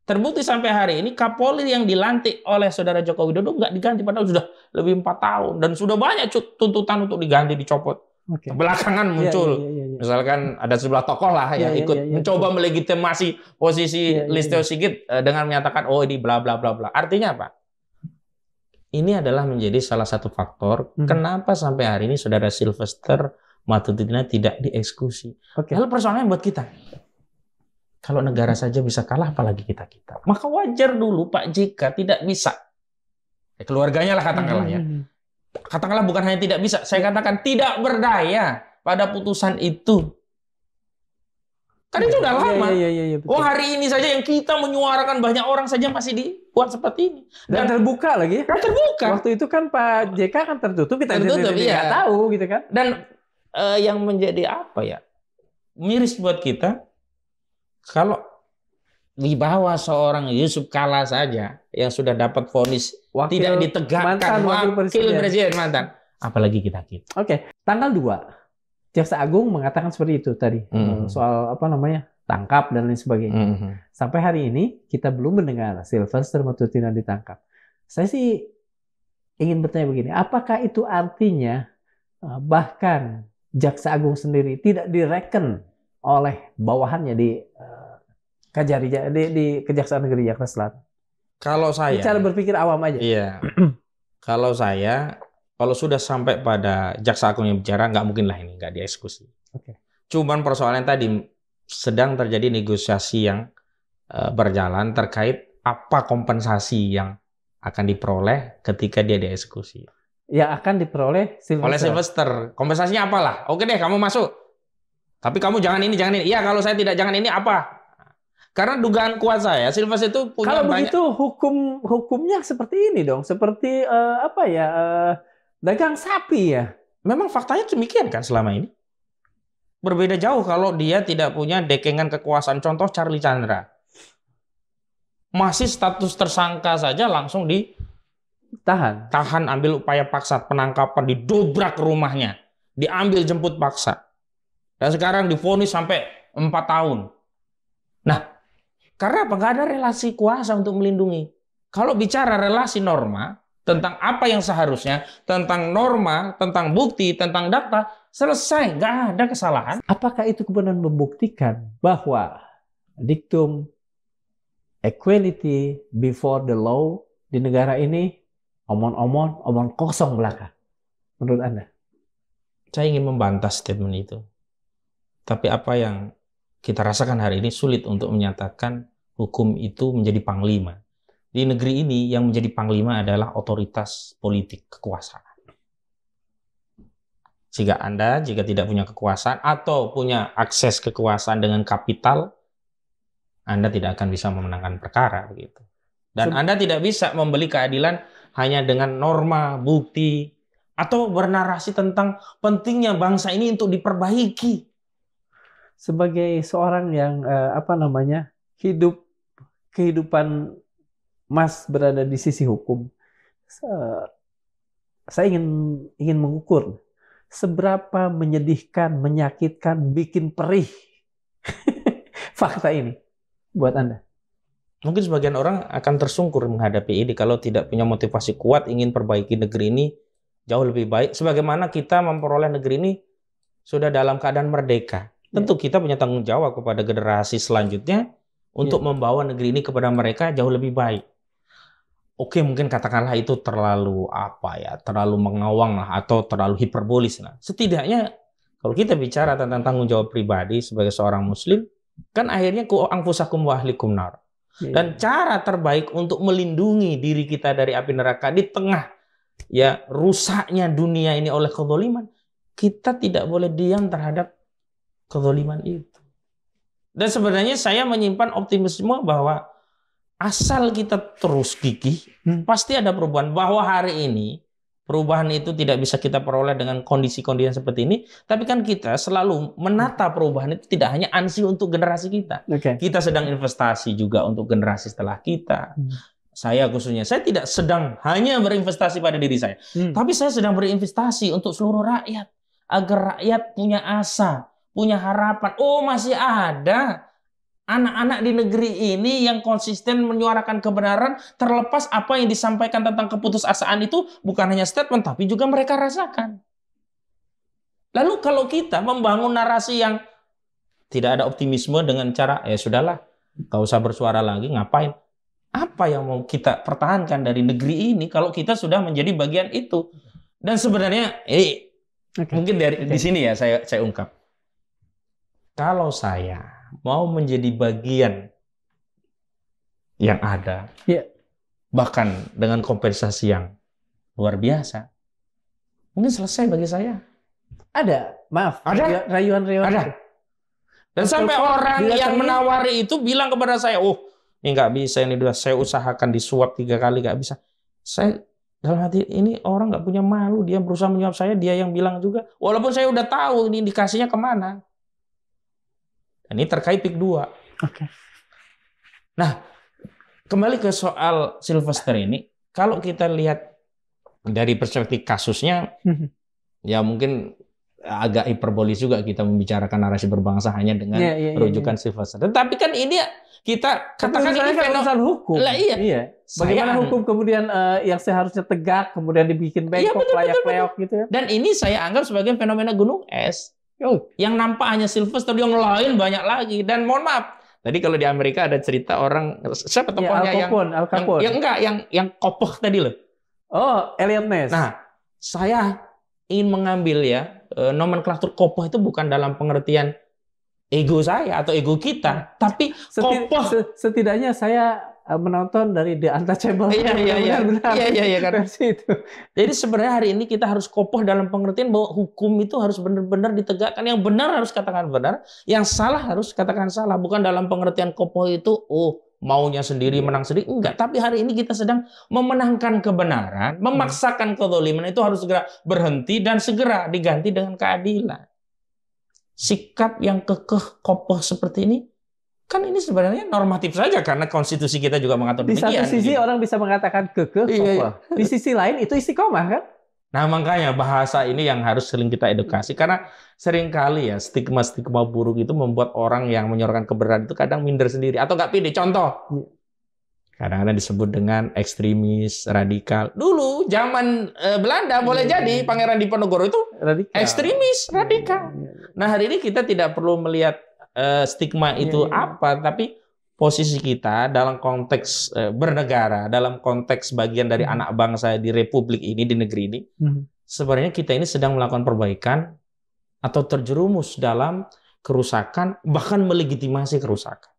Terbukti sampai hari ini Kapolri yang dilantik oleh saudara Joko Widodo nggak diganti, padahal sudah lebih 4 tahun dan sudah banyak tuntutan untuk diganti, dicopot. Belakangan muncul, misalkan ada sebelah tokoh lah yang ikut mencoba melegitimasi posisi Listio Sigit dengan menyatakan oh ini bla bla bla bla. Artinya apa? Ini adalah menjadi salah satu faktor kenapa sampai hari ini saudara Sylvester Matutina tidak dieksekusi. Lalu persoalannya buat kita. Kalau negara saja bisa kalah, apalagi kita. Maka wajar dulu Pak JK tidak bisa. Keluarganya lah katakanlah ya. Katakanlah bukan hanya tidak bisa, saya katakan tidak berdaya pada putusan itu. Karena itu udah lama. Oh hari ini saja yang kita menyuarakan banyak orang saja masih dibuat seperti ini. Dan terbuka lagi. Dan terbuka. Waktu itu kan Pak JK kan tertutup, kita nggak tahu gitu kan. Dan yang menjadi apa ya? Miris buat kita. Kalau di bawah seorang Yusuf Kalla saja yang sudah dapat vonis tidak ditegakkan, wakil presiden mantan, apalagi kita. Tanggal 2 Jaksa Agung mengatakan seperti itu tadi, soal tangkap dan lain sebagainya. Sampai hari ini kita belum mendengar Sylvester Matutina ditangkap. Saya sih ingin bertanya begini, apakah itu artinya bahkan Jaksa Agung sendiri tidak direken oleh bawahannya di Kejari di Kejaksaan Negeri Jakarta Selatan? Kalau saya, cara berpikir awam aja. Iya. Kalau sudah sampai pada Jaksa Agung yang bicara, nggak mungkin lah ini nggak dieksekusi. Cuman persoalan tadi sedang terjadi negosiasi yang berjalan terkait apa kompensasi yang akan diperoleh ketika dia dieksekusi. Yang akan diperoleh oleh Sylvester. Kompensasinya apalah? Oke deh, kamu masuk. Tapi kamu jangan ini. Iya, kalau saya tidak jangan ini apa? Karena dugaan kuat saya, Sylvester itu punya banyak. Kalau begitu hukumnya seperti ini dong, seperti dagang sapi ya. Memang faktanya demikian kan selama ini. Berbeda jauh kalau dia tidak punya dekengan kekuasaan. Contoh Charlie Chandra. Masih status tersangka saja langsung tahan, ambil upaya paksa penangkapan, didobrak rumahnya, diambil jemput paksa. Dan sekarang divonis sampai 4 tahun. Nah, karena apa? Nggak ada relasi kuasa untuk melindungi. Kalau bicara relasi norma, tentang apa yang seharusnya, tentang norma, tentang bukti, tentang data, selesai, nggak ada kesalahan. Apakah itu kemudian membuktikan bahwa diktum equality before the law di negara ini omong kosong belaka? Menurut Anda? Saya ingin membantah statement itu. Tapi apa yang kita rasakan hari ini sulit untuk menyatakan hukum itu menjadi panglima. Di negeri ini yang menjadi panglima adalah otoritas politik, kekuasaan. Jika Anda tidak punya kekuasaan atau punya akses kekuasaan dengan kapital, Anda tidak akan bisa memenangkan perkara begitu. Dan Anda tidak bisa membeli keadilan hanya dengan norma, bukti, atau bernarasi tentang pentingnya bangsa ini untuk diperbaiki. Sebagai seorang yang hidup kehidupan Mas berada di sisi hukum, saya ingin mengukur seberapa menyedihkan, menyakitkan, bikin perih fakta ini buat Anda. Mungkin sebagian orang akan tersungkur menghadapi ini kalau tidak punya motivasi kuat ingin perbaiki negeri ini jauh lebih baik. Sebagaimana kita memperoleh negeri ini sudah dalam keadaan merdeka. Tentu kita punya tanggung jawab kepada generasi selanjutnya untuk membawa negeri ini kepada mereka jauh lebih baik. Oke, mungkin katakanlah itu terlalu terlalu mengawang lah, atau terlalu hiperbolis lah. Setidaknya kalau kita bicara tentang tanggung jawab pribadi sebagai seorang Muslim, kan akhirnya ku anfusakum wa ahlikum nar. Dan cara terbaik untuk melindungi diri kita dari api neraka di tengah rusaknya dunia ini oleh kezaliman, kita tidak boleh diam terhadap kezaliman itu. Dan sebenarnya saya menyimpan optimisme bahwa asal kita terus gigih, pasti ada perubahan. Bahwa hari ini perubahan itu tidak bisa kita peroleh dengan kondisi-kondisi yang seperti ini, tapi kan kita selalu menata perubahan itu tidak hanya ansih untuk generasi kita. Kita sedang investasi juga untuk generasi setelah kita. Saya khususnya, saya tidak sedang hanya berinvestasi pada diri saya, tapi saya sedang berinvestasi untuk seluruh rakyat, agar rakyat punya asa, punya harapan. Oh, masih ada anak-anak di negeri ini yang konsisten menyuarakan kebenaran, terlepas apa yang disampaikan tentang keputusasaan itu bukan hanya statement, tapi juga mereka rasakan. Lalu kalau kita membangun narasi yang tidak ada optimisme dengan cara, sudahlah, gak usah bersuara lagi, ngapain? Apa yang mau kita pertahankan dari negeri ini kalau kita sudah menjadi bagian itu? Dan sebenarnya, mungkin di sini ya saya ungkap. Kalau saya mau menjadi bagian yang ada, bahkan dengan kompensasi yang luar biasa, mungkin selesai bagi saya. Ada, maaf, ada rayuan-rayuan. Ada. Dan sampai orang yang menawari itu bilang kepada saya, ini nggak bisa, ini udah saya usahakan disuap 3 kali nggak bisa. Saya dalam hati ini orang nggak punya malu, dia berusaha menyuap saya, dia yang bilang juga, walaupun saya udah tahu ini indikasinya kemana. Ini terkait PIK 2. Nah, kembali ke soal Sylvester ini, kalau kita lihat dari perspektif kasusnya, ya mungkin agak hiperbolis juga kita membicarakan narasi berbangsa hanya dengan rujukan Sylvester. Tetapi kan ini kita katakan ini urusan hukum. Iya. Bagaimana hukum kemudian yang seharusnya tegak, kemudian dibikin bengkok, layak-leok gitu ya. Dan ini saya anggap sebagai fenomena gunung es. Yang nampak hanya Sylvester, yang lain banyak lagi. Dan mohon maaf, tadi kalau di Amerika ada cerita orang, siapa tokohnya Al Capone. yang kopoh tadi loh. Oh, Elliot Ness. Nah, saya ingin mengambil nomenklatur kopoh itu bukan dalam pengertian ego saya atau ego kita, tapi kopoh. Setidaknya saya menonton dari The Untouchable. Iya kan. Jadi sebenarnya hari ini kita harus kopoh dalam pengertian bahwa hukum itu harus benar-benar ditegakkan. Yang benar harus katakan benar, yang salah harus katakan salah. Bukan dalam pengertian kopoh itu maunya sendiri, menang sendiri. Enggak, tapi hari ini kita sedang memenangkan kebenaran, memaksakan kezaliman itu harus segera berhenti dan segera diganti dengan keadilan. Sikap yang kekeh kopoh seperti ini, kan ini sebenarnya normatif saja karena konstitusi kita juga mengatur demikian. Di satu sisi orang bisa mengatakan kekeh, di sisi lain itu istiqomah kan? Nah makanya bahasa ini yang harus sering kita edukasi, karena seringkali stigma-stigma buruk itu membuat orang yang menyuarakan kebenaran itu kadang minder sendiri atau nggak pede. Contoh, kadang-kadang disebut dengan ekstremis, radikal. Dulu zaman Belanda boleh jadi Pangeran Diponegoro itu ekstremis, radikal. Nah hari ini kita tidak perlu melihat stigma itu apa, tapi posisi kita dalam konteks bernegara, dalam konteks bagian dari anak bangsa di republik ini, di negeri ini, sebenarnya kita ini sedang melakukan perbaikan atau terjerumus dalam kerusakan, bahkan melegitimasi kerusakan.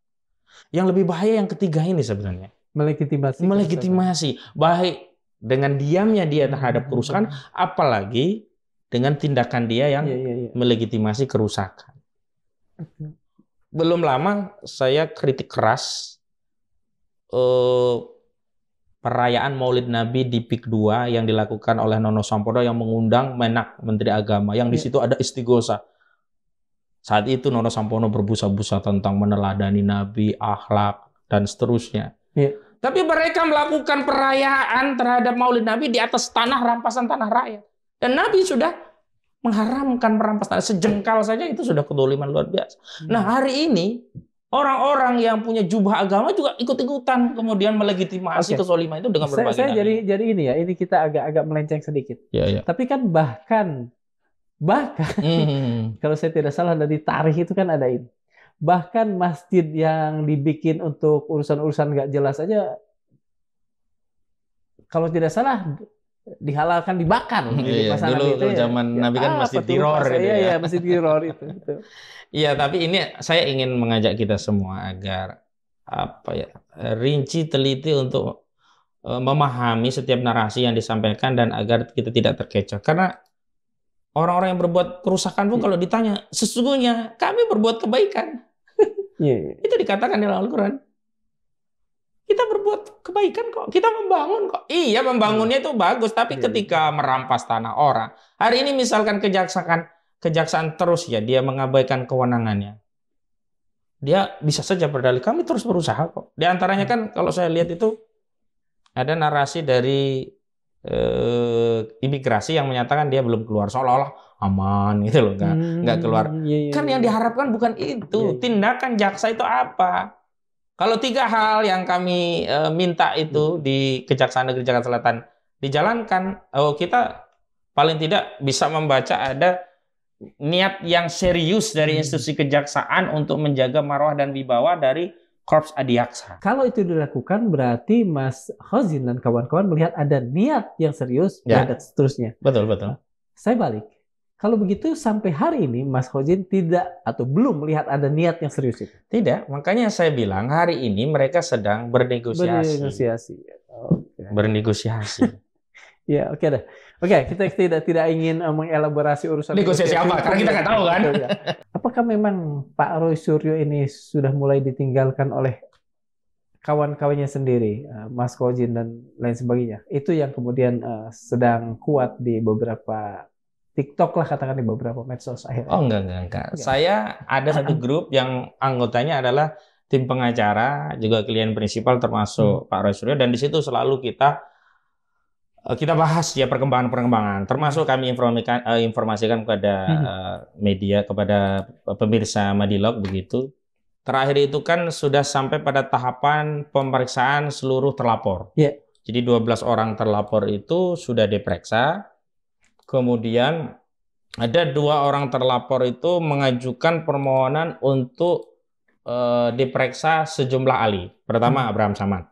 Yang lebih bahaya yang ketiga ini sebenarnya. Melegitimasi, baik dengan diamnya dia terhadap kerusakan, apalagi dengan tindakan dia yang melegitimasi kerusakan. Belum lama saya kritik keras perayaan Maulid Nabi di PIK 2 yang dilakukan oleh Nono Sampodo yang mengundang Menak Menteri Agama, yang di situ ada istighosa. Saat itu Nono Sampodo berbusa-busa tentang meneladani Nabi, akhlak, dan seterusnya. Iya. Tapi mereka melakukan perayaan terhadap Maulid Nabi di atas tanah rampasan tanah rakyat. Dan Nabi sudah mengharamkan merampasan sejengkal saja, itu sudah kedoliman luar biasa. Nah, hari ini orang-orang yang punya jubah agama juga ikut-ikutan kemudian melegitimasi kezaliman itu dengan berbagai saya jadi ini ya, ini kita agak melenceng sedikit. Ya. Tapi kan bahkan kalau saya tidak salah dari tarikh itu kan ada ini. Bahkan masjid yang dibikin untuk urusan-urusan nggak jelas aja, kalau tidak salah dihalalkan dibakar. Dulu zaman Nabi kan masjid Diror gitu ya. Masjid Diror itu. Iya, tapi ini saya ingin mengajak kita semua agar rinci teliti untuk memahami setiap narasi yang disampaikan dan agar kita tidak terkecoh. Karena orang-orang yang berbuat kerusakan pun kalau ditanya, sesungguhnya kami berbuat kebaikan. Itu dikatakan dalam Al-Quran. Kita berbuat kebaikan kok, kita membangun kok. Iya, membangunnya itu bagus, tapi ketika merampas tanah orang, hari ini misalkan kejaksaan terus ya, dia mengabaikan kewenangannya. Dia bisa saja berdalih, kami terus berusaha kok. Di antaranya kan kalau saya lihat itu ada narasi dari imigrasi yang menyatakan dia belum keluar, seolah-olah aman gitu loh, nggak keluar. Kan yang diharapkan bukan itu. Tindakan jaksa itu apa? Kalau 3 hal yang kami minta itu di Kejaksaan Negeri Jakarta Selatan dijalankan, kita paling tidak bisa membaca ada niat yang serius dari institusi kejaksaan untuk menjaga marwah dan wibawa dari Korps Adiaksa. Kalau itu dilakukan berarti Mas Khozin dan kawan-kawan melihat ada niat yang serius dan seterusnya. Betul. Saya balik. Kalau begitu sampai hari ini Mas Khozin tidak atau belum melihat ada niat yang serius itu? Tidak, makanya saya bilang hari ini mereka sedang bernegosiasi. Bernegosiasi. Ya, oke dah. Oke, kita tidak ingin mengelaborasi urusan negosiasi apa, karena kita nggak tahu kan. Apakah memang Pak Roy Suryo ini sudah mulai ditinggalkan oleh kawan-kawannya sendiri, Mas Khozin dan lain sebagainya? Itu yang kemudian sedang kuat di beberapa TikTok lah, katakan di beberapa medsos akhirnya. Oh enggak. Saya ada satu grup yang anggotanya adalah tim pengacara, juga klien prinsipal termasuk Pak Roy Suryo, dan di situ selalu kita bahas ya perkembangan, termasuk kami informasikan kepada media, kepada pemirsa Madilog begitu. Terakhir itu kan sudah sampai pada tahapan pemeriksaan seluruh terlapor. Jadi 12 orang terlapor itu sudah diperiksa. Kemudian ada 2 orang terlapor itu mengajukan permohonan untuk diperiksa sejumlah ahli. Pertama Abraham Samad.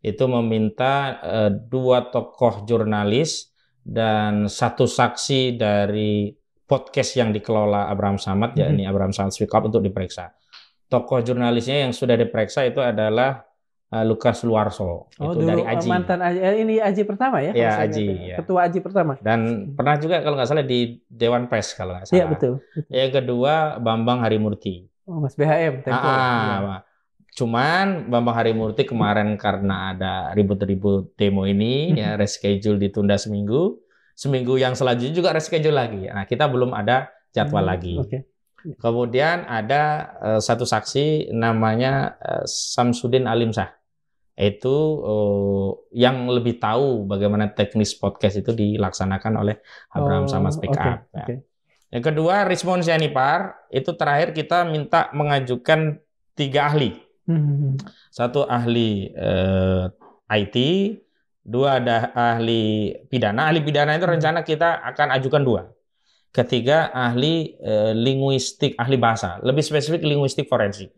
Itu meminta 2 tokoh jurnalis dan 1 saksi dari podcast yang dikelola Abraham Samad, yakni Abraham Samad Speak Up, untuk diperiksa. Tokoh jurnalisnya yang sudah diperiksa itu adalah Lukas Luarso, itu dulu, dari Aji. Mantan ini Aji pertama ya? Ya, Aji. Ya. Ketua Aji pertama. Dan pernah juga kalau nggak salah di Dewan Pers kalau nggak salah. Iya, betul. Yang kedua Bambang Harimurti. Oh, Mas BHM. Cuman Bambang Harimurti kemarin karena ada ribut-ribut demo ini, ya reschedule ditunda seminggu. Seminggu yang selanjutnya juga reschedule lagi. Nah, kita belum ada jadwal lagi. Kemudian ada 1 saksi namanya Samsudin Alimsah. Itu yang lebih tahu bagaimana teknis podcast itu dilaksanakan oleh Abraham Samad Speak Up. Yang kedua Rismon Sianipar, itu terakhir kita minta mengajukan 3 ahli. 1 ahli IT, 2 ada ahli pidana. Ahli pidana itu rencana kita akan ajukan 2. Ketiga ahli linguistik, ahli bahasa, lebih spesifik linguistik forensik.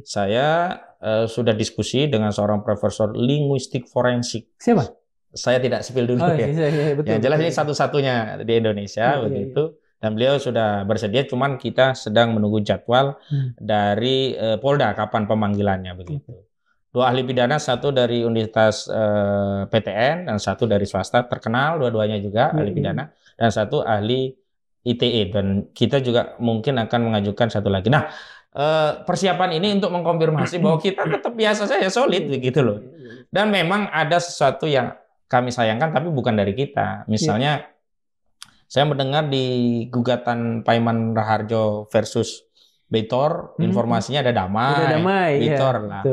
Saya sudah diskusi dengan seorang profesor linguistik forensik. Siapa? Saya tidak sepil dulu ya. Betul, yang jelas ini satu-satunya di Indonesia begitu. Dan beliau sudah bersedia, cuman kita sedang menunggu jadwal dari Polda kapan pemanggilannya begitu. 2 ahli pidana, 1 dari Universitas PTN dan 1 dari swasta terkenal, dua-duanya juga ahli pidana, dan 1 ahli ITE, dan kita juga mungkin akan mengajukan 1 lagi. Nah, persiapan ini untuk mengkonfirmasi bahwa kita tetap biasa saja solid begitu loh. Dan memang ada sesuatu yang kami sayangkan tapi bukan dari kita. Misalnya saya mendengar di gugatan Paiman Raharjo versus Beitor, informasinya ada damai. Beitor lah.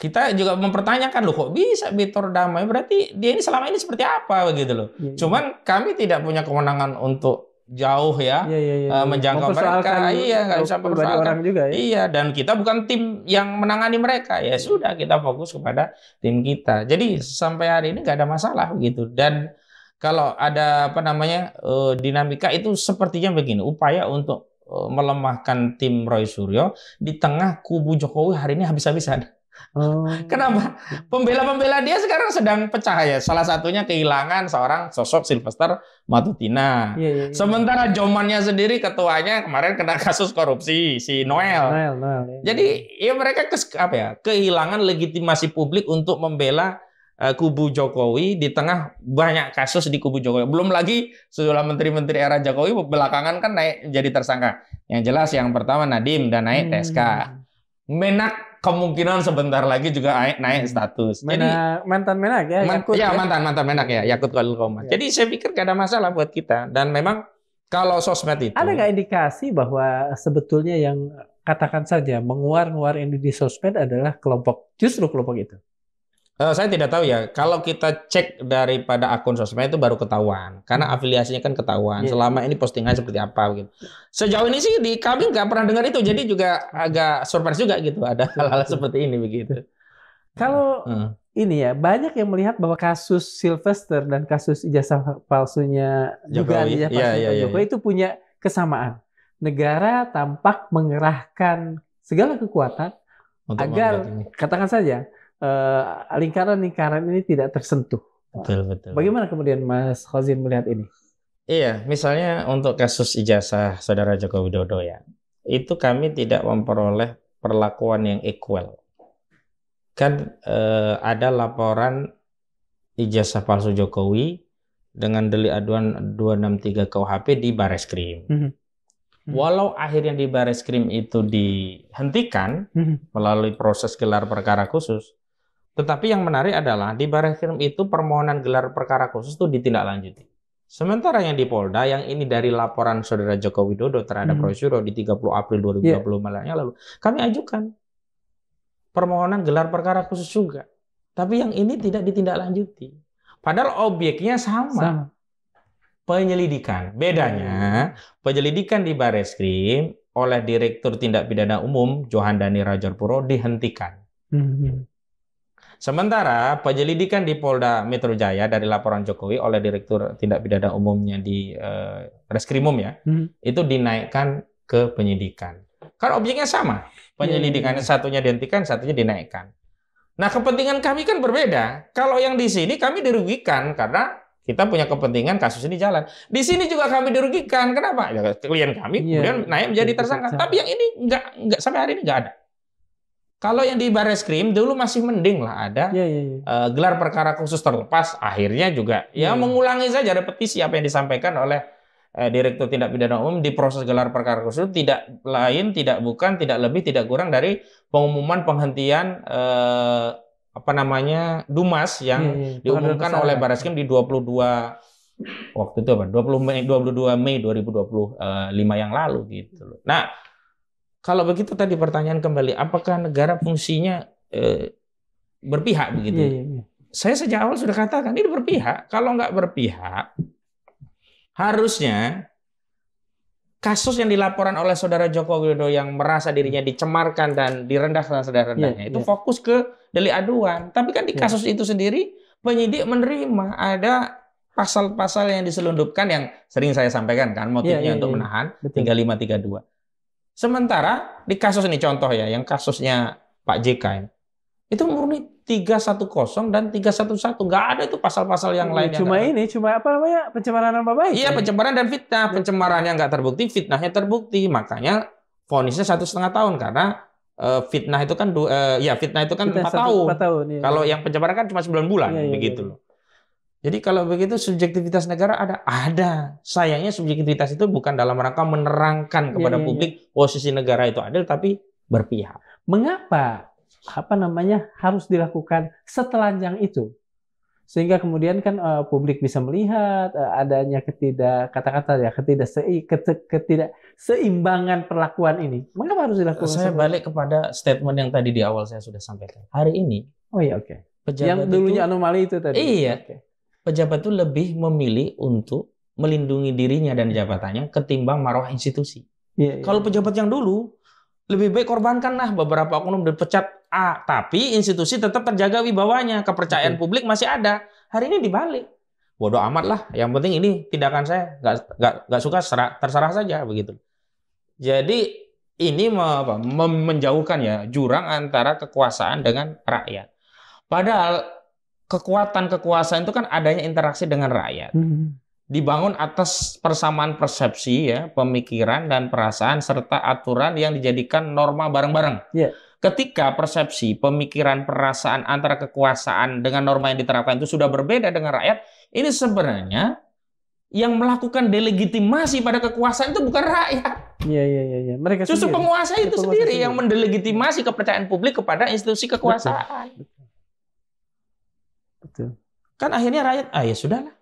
kita juga mempertanyakan loh kok bisa Victor Damai, berarti dia ini selama ini seperti apa begitu loh. Cuman kami tidak punya kewenangan untuk jauh ya, menjangkau mereka. Iya, nggak bisa mempersoalkan orang juga ya. Iya, dan kita bukan tim yang menangani mereka. Ya sudah, kita fokus kepada tim kita. Jadi sampai hari ini nggak ada masalah begitu. Dan kalau ada dinamika itu sepertinya begini, upaya untuk melemahkan tim Roy Suryo di tengah kubu Jokowi hari ini habis-habisan. Kenapa? Pembela-pembela dia sekarang sedang pecah ya. Salah satunya kehilangan seorang sosok Sylvester Matutina. Sementara Jomannya sendiri ketuanya kemarin kena kasus korupsi, si Noel. Jadi ya mereka kehilangan legitimasi publik untuk membela kubu Jokowi di tengah banyak kasus di kubu Jokowi. Belum lagi sejumlah menteri-menteri era Jokowi belakangan kan naik jadi tersangka. Yang jelas yang pertama Nadiem dan naik TSK. Menak kemungkinan sebentar lagi juga naik status. Jadi mantan Menak ya. Mantan Menak ya, Yakut Khalil Qomas. Jadi saya pikir gak ada masalah buat kita. Dan memang kalau sosmed itu ada nggak indikasi bahwa sebetulnya yang katakan saja menguar-nguar ini di sosmed adalah justru kelompok itu? Saya tidak tahu ya. Kalau kita cek daripada akun sosmed itu baru ketahuan, karena afiliasinya kan ketahuan. Selama ini postingan seperti apa gitu. Sejauh ini sih di kami nggak pernah dengar itu, jadi juga agak surprise juga gitu. Ada hal-hal seperti ini begitu. Kalau ini ya banyak yang melihat bahwa kasus Sylvester dan kasus ijazah palsunya dugaan ijazah palsunya Jokowi itu punya kesamaan. Negara tampak mengerahkan segala kekuatan untuk agar katakan saja lingkaran-lingkaran ini tidak tersentuh. Betul. Bagaimana kemudian Mas Khozin melihat ini? Iya, misalnya untuk kasus ijazah Saudara Joko Widodo ya, itu kami tidak memperoleh perlakuan yang equal. Kan ada laporan ijazah palsu Jokowi dengan delik aduan 263 KUHP di Bareskrim. Walau akhirnya di Bareskrim itu dihentikan melalui proses gelar perkara khusus, tetapi yang menarik adalah di Bareskrim itu permohonan gelar perkara khusus itu ditindaklanjuti. Sementara yang di Polda, yang ini dari laporan Saudara Joko Widodo terhadap Roy Suryo di 30 April 2020 yang lalu, kami ajukan permohonan gelar perkara khusus juga. Tapi yang ini tidak ditindaklanjuti. Padahal objeknya sama. Penyelidikan. Bedanya, penyelidikan di Bareskrim oleh Direktur Tindak Pidana Umum Johandani Rajarpuro dihentikan. Sementara penyelidikan di Polda Metro Jaya dari laporan Jokowi oleh Direktur Tindak Pidana Umumnya di Reskrimum ya, itu dinaikkan ke penyidikan. Kan objeknya sama. Penyelidikannya satunya dihentikan, satunya dinaikkan. Nah, kepentingan kami kan berbeda. Kalau yang di sini kami dirugikan karena kita punya kepentingan kasus ini jalan. Di sini juga kami dirugikan. Kenapa? Ya, klien kami kemudian naik menjadi tersangka. Tapi yang ini enggak sampai hari ini enggak ada. Kalau yang di Bareskrim dulu masih mending lah ada gelar perkara khusus terlepas. Akhirnya juga mengulangi saja repetisi apa yang disampaikan oleh Direktur Tindak Pidana Umum di proses gelar perkara khusus, tidak lain, tidak bukan, tidak lebih, tidak kurang dari pengumuman penghentian Dumas yang diumumkan oleh Bareskrim di 22 waktu itu 22 Mei 2025 yang lalu gitu loh. Nah, kalau begitu tadi pertanyaan kembali, apakah negara fungsinya berpihak begitu? Saya sejak awal sudah katakan ini berpihak. Kalau nggak berpihak, harusnya kasus yang dilaporkan oleh Saudara Joko Widodo yang merasa dirinya dicemarkan dan direndahkan serendah-rendahnya itu fokus ke delik aduan. Tapi kan di kasus itu sendiri penyidik menerima ada pasal-pasal yang diselundupkan yang sering saya sampaikan kan motifnya untuk menahan 3532. Sementara di kasus ini contoh ya, yang kasusnya Pak JK itu murni 310 dan 311, nggak ada itu pasal-pasal yang lain. Cuma pencemaran nama baik. Iya, pencemaran dan fitnah. Pencemarannya nggak terbukti, fitnahnya terbukti. Makanya vonisnya 1,5 tahun karena fitnah itu kan 4 tahun. 4 tahun. Kalau yang pencemaran kan cuma 9 bulan begitu loh. Jadi kalau begitu subjektivitas negara ada. Sayangnya subjektivitas itu bukan dalam rangka menerangkan kepada publik posisi negara itu adil, tapi berpihak. Mengapa harus dilakukan setelanjang itu? Sehingga kemudian kan publik bisa melihat adanya ketidakseimbangan perlakuan ini. Mengapa harus dilakukan? Saya balik kepada statement yang tadi di awal saya sudah sampaikan. Hari ini, yang dulunya anomali itu tadi. Iya. Pejabat itu lebih memilih untuk melindungi dirinya dan jabatannya ketimbang marwah institusi. Kalau pejabat yang dulu, lebih baik korbankanlah beberapa oknum dipecat, tapi institusi tetap terjaga wibawanya, kepercayaan publik masih ada. Hari ini dibalik. Bodoh amat lah, yang penting ini tindakan saya, nggak suka terserah saja begitu. Jadi ini menjauhkan ya jurang antara kekuasaan dengan rakyat. Padahal kekuatan kekuasaan itu kan adanya interaksi dengan rakyat. Dibangun atas persamaan persepsi, ya, pemikiran dan perasaan serta aturan yang dijadikan norma bareng-bareng. Ketika persepsi, pemikiran, perasaan antara kekuasaan dengan norma yang diterapkan itu sudah berbeda dengan rakyat, ini sebenarnya yang melakukan delegitimasi pada kekuasaan itu bukan rakyat. Mereka justru penguasa itu sendiri yang mendelegitimasi kepercayaan publik kepada institusi kekuasaan. Betul. Kan akhirnya rakyat, ya sudahlah.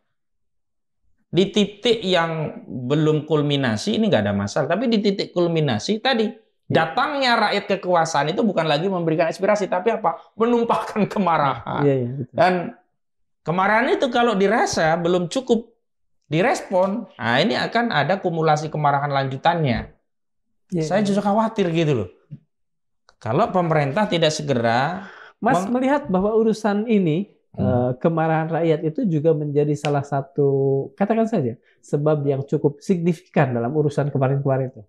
Di titik yang belum kulminasi ini nggak ada masalah, tapi di titik kulminasi tadi datangnya rakyat kekuasaan itu bukan lagi memberikan aspirasi, tapi apa? Menumpahkan kemarahan. Dan kemarahan itu kalau dirasa belum cukup direspon, ini akan ada kumulasi kemarahan lanjutannya. Saya justru khawatir gitu loh. Kalau pemerintah tidak segera melihat bahwa urusan ini kemarahan rakyat itu juga menjadi salah satu, katakan saja, sebab yang cukup signifikan dalam urusan kemarin-kemarin itu.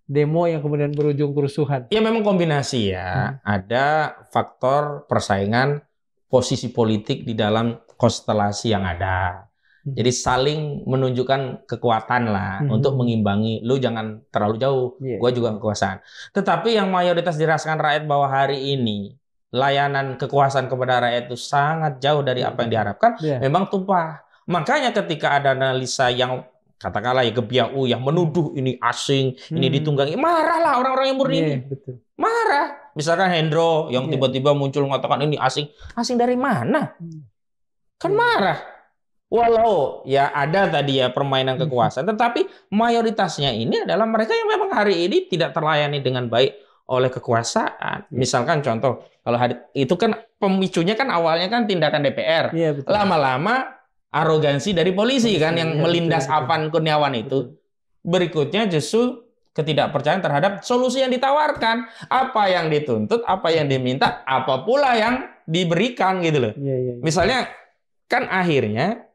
Demo yang kemudian berujung kerusuhan. Ya memang kombinasi ya. Ada faktor persaingan posisi politik di dalam konstelasi yang ada. Jadi saling menunjukkan kekuatan lah untuk mengimbangi. Lu jangan terlalu jauh, gua juga kekuasaan. Tetapi yang mayoritas dirasakan rakyat bahwa hari ini layanan kekuasaan kepada rakyat itu sangat jauh dari apa yang diharapkan, memang tumpah. Makanya ketika ada analisa yang katakanlah ya gebiau yang menuduh ini asing, ini ditunggangi, marahlah orang-orang yang murni ini. Marah. Misalkan Hendro yang tiba-tiba muncul mengatakan ini asing. Asing dari mana? Kan marah. Walau ya ada tadi ya permainan kekuasaan, tetapi mayoritasnya ini adalah mereka yang memang hari ini tidak terlayani dengan baik oleh kekuasaan. Misalkan contoh, kalau itu kan pemicunya kan awalnya kan tindakan DPR. Lama-lama arogansi dari polisi kan yang melindas Afan Kurniawan itu. Berikutnya justru ketidakpercayaan terhadap solusi yang ditawarkan. Apa yang dituntut, apa yang diminta, apa pula yang diberikan gitu loh. Misalnya kan akhirnya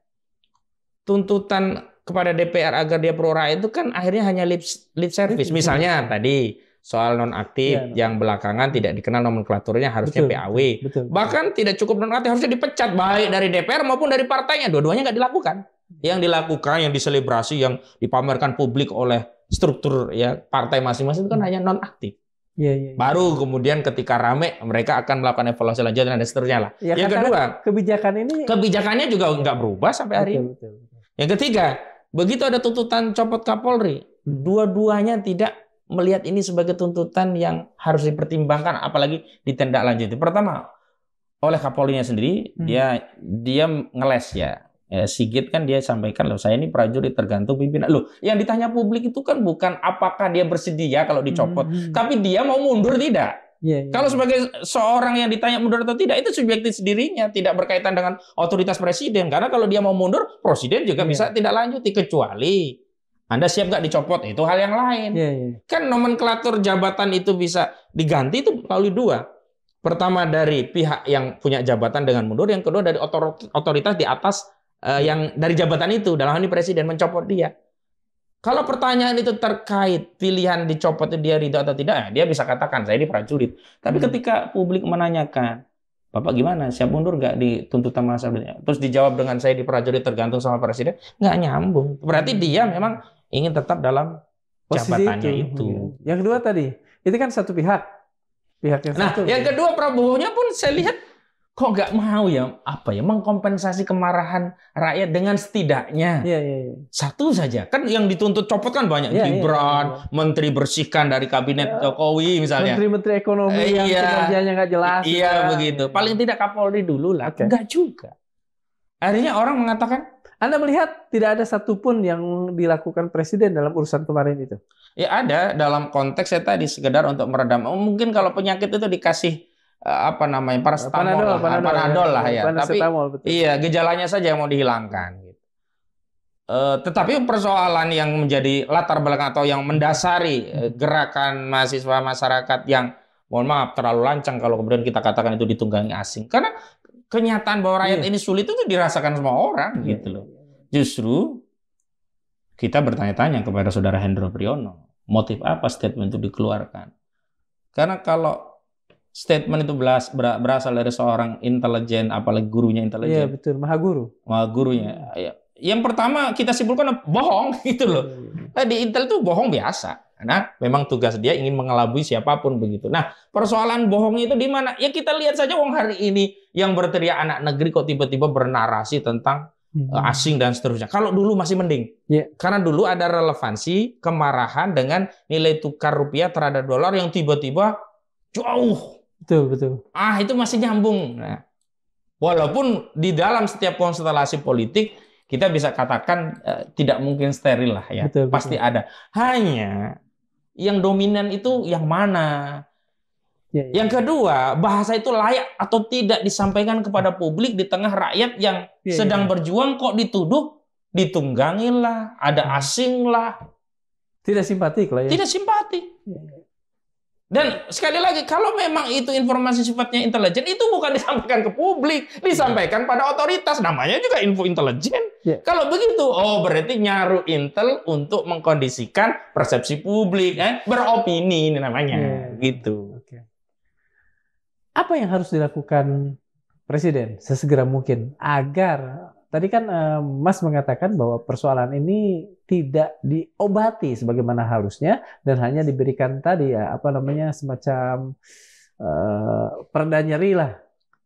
tuntutan kepada DPR agar dia pro rakyat itu kan akhirnya hanya lip service. Misalnya tadi soal nonaktif yang belakangan tidak dikenal nomenklaturnya harusnya PAW. Bahkan tidak cukup nonaktif, harusnya dipecat baik dari DPR maupun dari partainya. Dua-duanya nggak dilakukan. Yang dilakukan, yang diselebrasi, yang dipamerkan publik oleh struktur ya partai masing-masing itu kan hanya nonaktif. Baru kemudian ketika rame mereka akan melakukan evaluasi lanjutan dan seterusnya lah. Yang kedua, kebijakannya juga nggak berubah sampai hari ini. Yang ketiga, begitu ada tuntutan copot Kapolri, dua-duanya tidak melihat ini sebagai tuntutan yang harus dipertimbangkan, apalagi ditindaklanjuti. Pertama, oleh Kapolrinya sendiri, dia ngeles ya. Sigit kan dia sampaikan, loh saya ini prajurit tergantung pimpinan. Loh, yang ditanya publik itu kan bukan apakah dia bersedia kalau dicopot, tapi dia mau mundur tidak. Kalau sebagai seorang yang ditanya mundur atau tidak, itu subjektif sendirinya, tidak berkaitan dengan otoritas presiden. Karena kalau dia mau mundur, presiden juga bisa tidak lanjuti, kecuali Anda siap nggak dicopot, itu hal yang lain. Kan nomenklatur jabatan itu bisa diganti itu melalui dua. Pertama dari pihak yang punya jabatan dengan mundur, yang kedua dari otoritas di atas yang dari jabatan itu, dalam hal ini presiden mencopot dia. Kalau pertanyaan itu terkait pilihan dicopot dia ridho atau tidak, dia bisa katakan saya ini prajurit. Tapi ketika publik menanyakan, Bapak gimana, siap mundur nggak di tuntutan masa berikutnya? Terus dijawab dengan saya di prajurit tergantung sama presiden, nggak nyambung. Berarti dia memang ingin tetap dalam jabatannya itu. Yang kedua tadi, itu kan satu pihak yang satu. Yang kedua Prabowo-nya pun saya lihat kok nggak mau ya mengkompensasi kemarahan rakyat dengan setidaknya satu saja. Kan yang dituntut copot kan banyak. Gibran, menteri bersihkan dari kabinet Jokowi misalnya. Menteri-menteri ekonomi yang kinerjanya nggak jelas. Begitu. Paling tidak Kapolri dulu lah. Enggak juga. Akhirnya orang mengatakan, Anda melihat tidak ada satupun yang dilakukan presiden dalam urusan kemarin itu? Ya ada, dalam konteks saya tadi sekedar untuk meredam. Mungkin kalau penyakit itu dikasih Panadol lah ya. Tapi gejalanya saja yang mau dihilangkan. Tetapi persoalan yang menjadi latar belakang atau yang mendasari gerakan mahasiswa masyarakat yang mohon maaf terlalu lancang kalau kemudian kita katakan itu ditunggangi asing. Karena kenyataan bahwa rakyat ini sulit itu dirasakan semua orang gitu loh. Justru kita bertanya-tanya kepada saudara Hendro Priyono, motif apa statement itu dikeluarkan? Karena kalau statement itu berasal dari seorang intelijen, apalagi gurunya intelijen. Iya betul, maha gurunya. Yang pertama kita simpulkan bohong gitu loh. Di Intel itu bohong biasa. Karena memang tugas dia ingin mengelabui siapapun begitu. Nah, persoalan bohongnya itu di mana? Ya kita lihat saja hari ini yang berteriak anak negeri kok tiba-tiba bernarasi tentang asing dan seterusnya. Kalau dulu masih mending. Karena dulu ada relevansi kemarahan dengan nilai tukar rupiah terhadap dolar yang tiba-tiba jauh. Betul. Itu masih nyambung. Nah, walaupun di dalam setiap konstelasi politik kita bisa katakan tidak mungkin steril lah ya. Pasti ada. Hanya yang dominan itu yang mana? Yang kedua, bahasa itu layak atau tidak disampaikan kepada publik di tengah rakyat yang sedang berjuang kok dituduh ditunggangi lah, ada asing lah. Tidak simpatik lah ya. Tidak simpatik. Dan sekali lagi, kalau memang itu informasi sifatnya intelijen, itu bukan disampaikan ke publik, disampaikan pada otoritas. Namanya juga info intelijen. Kalau begitu, berarti nyaru intel untuk mengkondisikan persepsi publik, beropini ini namanya, gitu. Apa yang harus dilakukan Presiden sesegera mungkin agar tadi kan Mas mengatakan bahwa persoalan ini tidak diobati sebagaimana harusnya dan hanya diberikan tadi semacam pereda nyeri lah.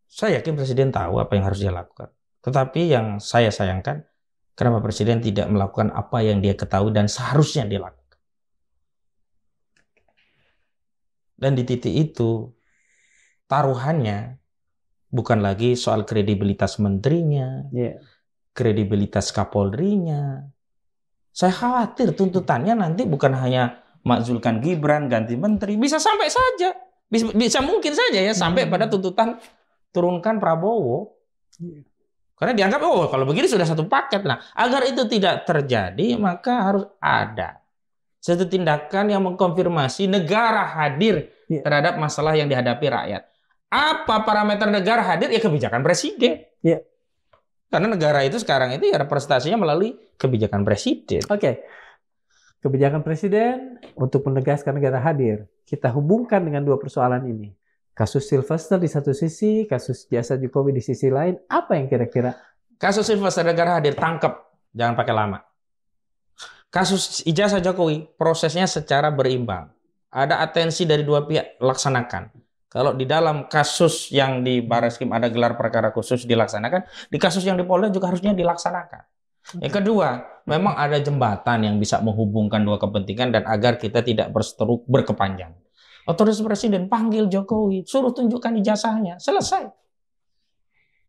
Saya yakin Presiden tahu apa yang harus dia lakukan. Tetapi yang saya sayangkan, kenapa Presiden tidak melakukan apa yang dia ketahui dan seharusnya dia lakukan. Dan di titik itu, taruhannya bukan lagi soal kredibilitas menterinya, kredibilitas Kapolrinya. Saya khawatir tuntutannya nanti bukan hanya makzulkan Gibran, ganti menteri, bisa sampai saja, bisa mungkin saja ya sampai pada tuntutan turunkan Prabowo. Karena dianggap kalau begini sudah satu paket. Nah, agar itu tidak terjadi maka harus ada satu tindakan yang mengkonfirmasi negara hadir terhadap masalah yang dihadapi rakyat. Apa parameter negara hadir? Ya kebijakan presiden. Karena negara itu sekarang itu ya representasinya melalui kebijakan presiden. Kebijakan presiden untuk menegaskan negara hadir. Kita hubungkan dengan dua persoalan ini. Kasus Sylvester di satu sisi, kasus jasa Jokowi di sisi lain. Apa yang kira-kira? Kasus Sylvester negara hadir, tangkap. Jangan pakai lama. Kasus ijazah Jokowi, prosesnya secara berimbang. Ada atensi dari dua pihak, laksanakan. Kalau di dalam kasus yang di Barreskrim ada gelar perkara khusus dilaksanakan, di kasus yang di Polda juga harusnya dilaksanakan. Yang kedua, memang ada jembatan yang bisa menghubungkan dua kepentingan dan agar kita tidak berseteru berkepanjangan. Otoritas Presiden panggil Jokowi, suruh tunjukkan ijazahnya, selesai.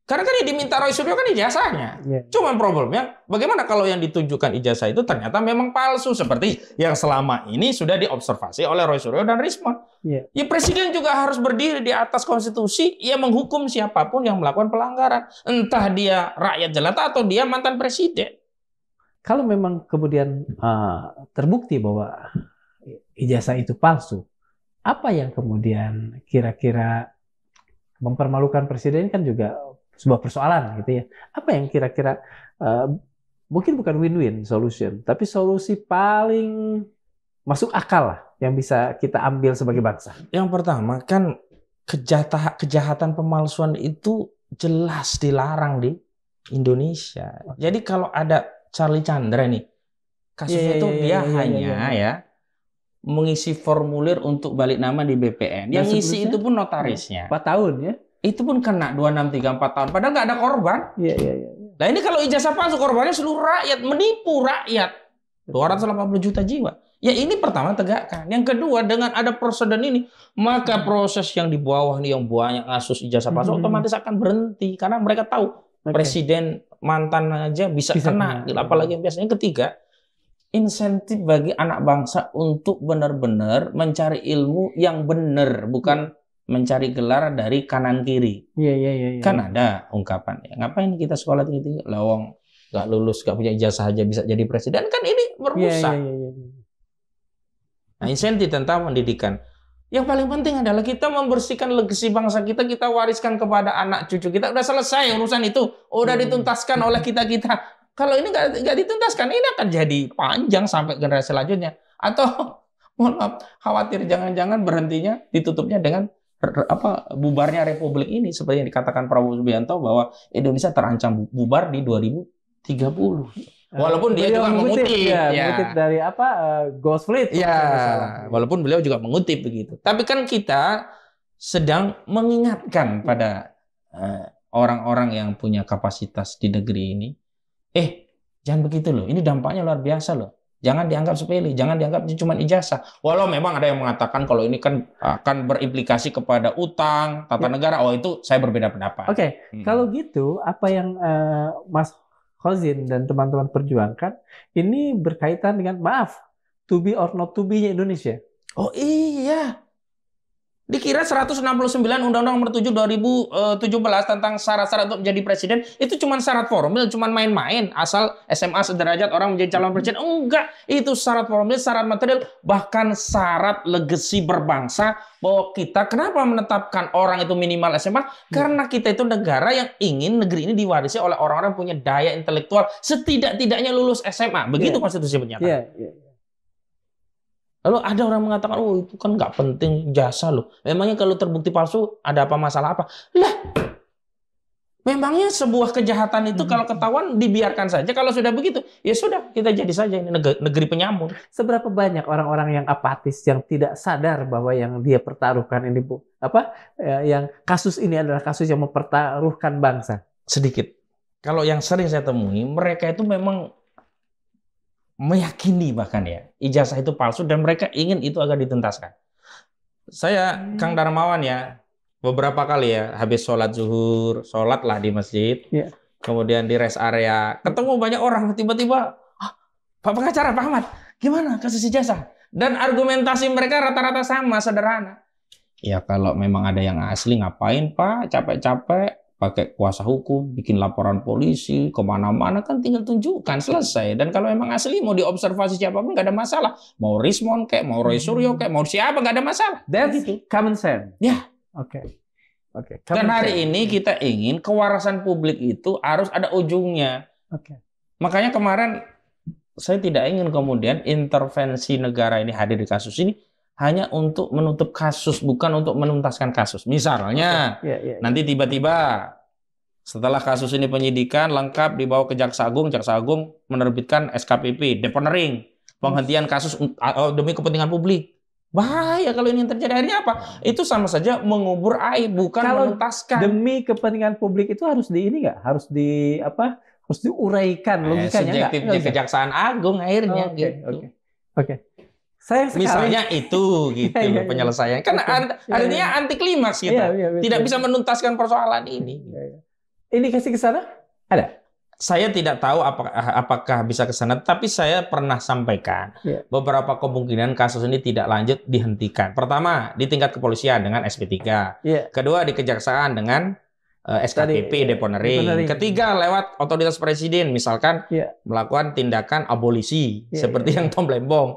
Karena kan yang diminta Roy Suryo kan ijazahnya. Cuma problemnya, bagaimana kalau yang ditunjukkan ijazah itu ternyata memang palsu seperti yang selama ini sudah diobservasi oleh Roy Suryo dan Risma. Ya Presiden juga harus berdiri di atas konstitusi, ia menghukum siapapun yang melakukan pelanggaran, entah dia rakyat jelata atau dia mantan presiden. Kalau memang kemudian terbukti bahwa ijazah itu palsu, apa yang kemudian kira-kira mempermalukan presiden kan juga sebuah persoalan gitu ya. Apa yang kira-kira mungkin bukan win-win solution, tapi solusi paling masuk akal lah yang bisa kita ambil sebagai bangsa? Yang pertama kan kejahatan pemalsuan itu jelas dilarang di Indonesia. Jadi kalau ada Charlie Chandra nih, kasusnya itu dia hanya mengisi formulir untuk balik nama di BPN. Yang ngisi itu pun notarisnya. 4 tahun ya? itu pun kena 2, 6, 3, 4 tahun. Padahal nggak ada korban. Iya, iya, iya. Nah ini kalau ijazah palsu korbannya seluruh rakyat, menipu rakyat. 280 juta jiwa. Ya ini pertama tegakkan. Yang kedua dengan ada presiden ini, maka proses yang di bawah nih yang banyak kasus ijazah palsu otomatis akan berhenti. Karena mereka tahu presiden mantan aja bisa kena. Apalagi yang biasanya. Ketiga, insentif bagi anak bangsa untuk benar-benar mencari ilmu yang benar. Bukan mencari gelar dari kanan kiri. Iya. Kan ada ungkapan ya, ngapain kita sekolah tinggi lawang nggak lulus, nggak punya ijazah aja bisa jadi presiden, kan ini merusak. Nah, insentif tentang pendidikan. Yang paling penting adalah kita membersihkan legasi bangsa kita, kita wariskan kepada anak cucu kita. Udah selesai urusan itu, udah dituntaskan oleh kita. Kalau ini nggak dituntaskan, ini akan jadi panjang sampai generasi selanjutnya. Atau mohon maaf, khawatir jangan-jangan berhentinya ditutupnya dengan bubarnya republik ini, seperti yang dikatakan Prabowo Subianto bahwa Indonesia terancam bubar di 2030. Walaupun dia juga mengutip dari Ghost Fleet. Ya, walaupun beliau juga mengutip begitu. Tapi kan kita sedang mengingatkan pada orang-orang yang punya kapasitas di negeri ini, jangan begitu loh. Ini dampaknya luar biasa loh. Jangan dianggap sepele, jangan dianggap cuma ijazah. Walau memang ada yang mengatakan kalau ini kan akan berimplikasi kepada utang, tata negara. Oh itu saya berbeda pendapat. Oke. Kalau gitu, apa yang Mas Khozin dan teman-teman perjuangkan, ini berkaitan dengan, maaf, to be or not to be-nya Indonesia. Oh iya. Dikira 169 Undang-Undang Nomor 7 2017 tentang syarat-syarat untuk menjadi presiden itu cuma syarat formil, cuma main-main, asal SMA sederajat orang menjadi calon presiden. Enggak, itu syarat formil, syarat material, bahkan syarat legasi berbangsa bahwa kita kenapa menetapkan orang itu minimal SMA? Karena kita itu negara yang ingin negeri ini diwarisi oleh orang-orang yang punya daya intelektual setidak-tidaknya lulus SMA. Begitu konstitusi menyatakan. Lalu ada orang mengatakan, oh itu kan nggak penting jasa loh. Memangnya kalau terbukti palsu ada apa masalah apa? Lah, memangnya sebuah kejahatan itu kalau ketahuan dibiarkan saja. Kalau sudah begitu, ya sudah kita jadi saja ini negeri penyamun. Seberapa banyak orang-orang yang apatis yang tidak sadar bahwa yang dia pertaruhkan ini yang kasus ini adalah kasus yang mempertaruhkan bangsa? Sedikit. Kalau yang sering saya temui, mereka itu memang meyakini bahkan ya ijazah itu palsu dan mereka ingin itu agar dituntaskan. Saya Kang Darmawan ya beberapa kali ya habis sholat zuhur, sholat lah di masjid, kemudian di rest area ketemu banyak orang, tiba-tiba Pak pengacara Pak Ahmad gimana kasus ijazah, dan argumentasi mereka rata-rata sama, sederhana. Ya kalau memang ada yang asli ngapain Pak capek-capek pakai kuasa hukum, bikin laporan polisi, kemana-mana kan tinggal tunjukkan, selesai. Dan kalau memang asli mau diobservasi siapapun nggak ada masalah. Mau Rismon kayak, mau Roy Suryo kayak, mau siapa nggak ada masalah. That's common sense. Ya. Oke. Dan hari ini kita ingin kewarasan publik itu harus ada ujungnya. Makanya kemarin saya tidak ingin kemudian intervensi negara ini hadir di kasus ini hanya untuk menutup kasus, bukan untuk menuntaskan kasus. Misalnya, nanti tiba-tiba setelah kasus ini penyidikan lengkap dibawa ke Jaksa Agung menerbitkan SKPP, deponering, penghentian kasus demi kepentingan publik. Bahaya kalau ini yang terjadi. Akhirnya apa? Itu sama saja mengubur aib, bukan menuntaskan. Demi kepentingan publik itu harus harus diuraikan logikanya nggak? Subjektifnya Kejaksaan Agung akhirnya. Oke. Misalnya itu gitu penyelesaian. Kan artinya anti klimaks kita. Tidak bisa menuntaskan persoalan ini. Ini kasih ke sana? Ada? Saya tidak tahu apakah bisa ke sana, tapi saya pernah sampaikan beberapa kemungkinan kasus ini tidak lanjut dihentikan. Pertama, di tingkat kepolisian dengan SP3. Kedua, di kejaksaan dengan SKPP, deponering. Ketiga, lewat otoritas presiden, misalkan melakukan tindakan abolisi seperti yang Tom Lembong.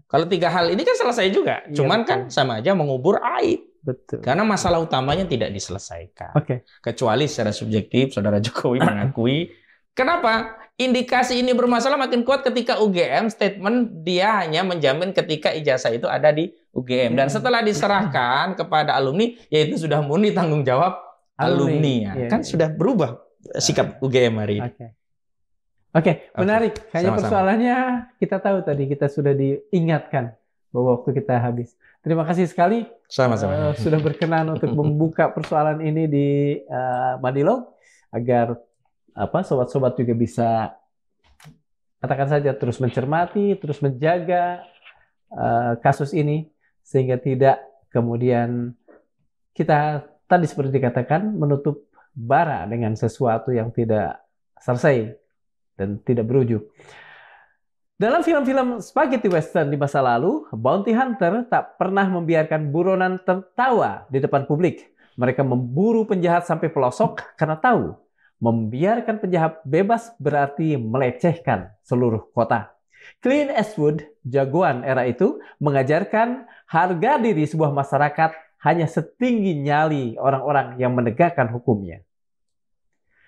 Kalau 3 hal ini kan selesai juga, cuman kan sama aja mengubur aib. Betul. Karena masalah utamanya tidak diselesaikan. Kecuali secara subjektif, Saudara Jokowi mengakui. Kenapa? Indikasi ini bermasalah makin kuat ketika UGM statement dia hanya menjamin ketika ijazah itu ada di UGM. Dan setelah diserahkan kepada alumni, yaitu sudah murni tanggung jawab alumni. Kan sudah berubah sikap UGM hari ini. Menarik. Hanya persoalannya kita tahu tadi, kita sudah diingatkan bahwa waktu kita habis. Terima kasih sekali Sama-sama. sudah berkenan untuk membuka persoalan ini di Madilog agar sobat-sobat juga bisa katakan saja terus mencermati, terus menjaga kasus ini sehingga tidak kemudian kita tadi seperti dikatakan menutup bara dengan sesuatu yang tidak selesai dan tidak berujung. Dalam film-film spaghetti western di masa lalu, bounty hunter tak pernah membiarkan buronan tertawa di depan publik. Mereka memburu penjahat sampai pelosok karena tahu membiarkan penjahat bebas berarti melecehkan seluruh kota. Clint Eastwood, jagoan era itu, mengajarkan harga diri sebuah masyarakat hanya setinggi nyali orang-orang yang menegakkan hukumnya.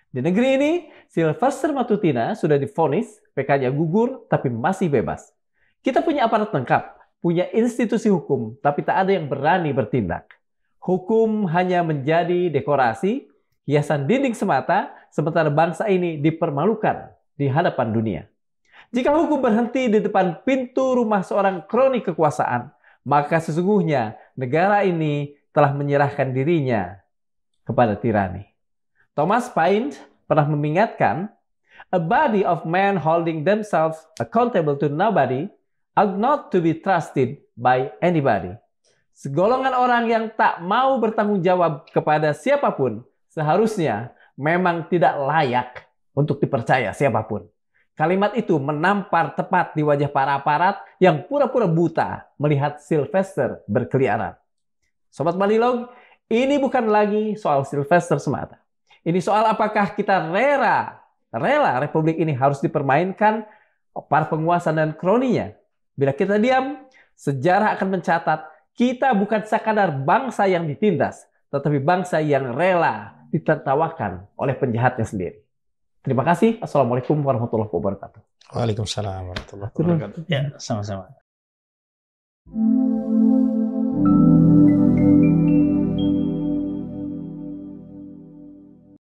Di negeri ini, Sylvester Matutina sudah divonis, PK-nya gugur, tapi masih bebas. Kita punya aparat lengkap, punya institusi hukum, tapi tak ada yang berani bertindak. Hukum hanya menjadi dekorasi, hiasan dinding semata, sementara bangsa ini dipermalukan di hadapan dunia. Jika hukum berhenti di depan pintu rumah seorang kroni kekuasaan, maka sesungguhnya negara ini telah menyerahkan dirinya kepada tirani. Thomas Paine pernah mengingatkan, "A body of men holding themselves accountable to nobody ought not to be trusted by anybody." Segolongan orang yang tak mau bertanggung jawab kepada siapapun seharusnya memang tidak layak untuk dipercaya siapapun. Kalimat itu menampar tepat di wajah para aparat yang pura-pura buta melihat Sylvester berkeliaran. Sobat Madilog, ini bukan lagi soal Sylvester semata. Ini soal apakah kita rela Republik ini harus dipermainkan para penguasa dan kroninya. Bila kita diam, sejarah akan mencatat kita bukan sekadar bangsa yang ditindas, tetapi bangsa yang rela ditertawakan oleh penjahatnya sendiri. Terima kasih. Assalamualaikum warahmatullahi wabarakatuh. Waalaikumsalam warahmatullahi wabarakatuh. Ya, sama-sama.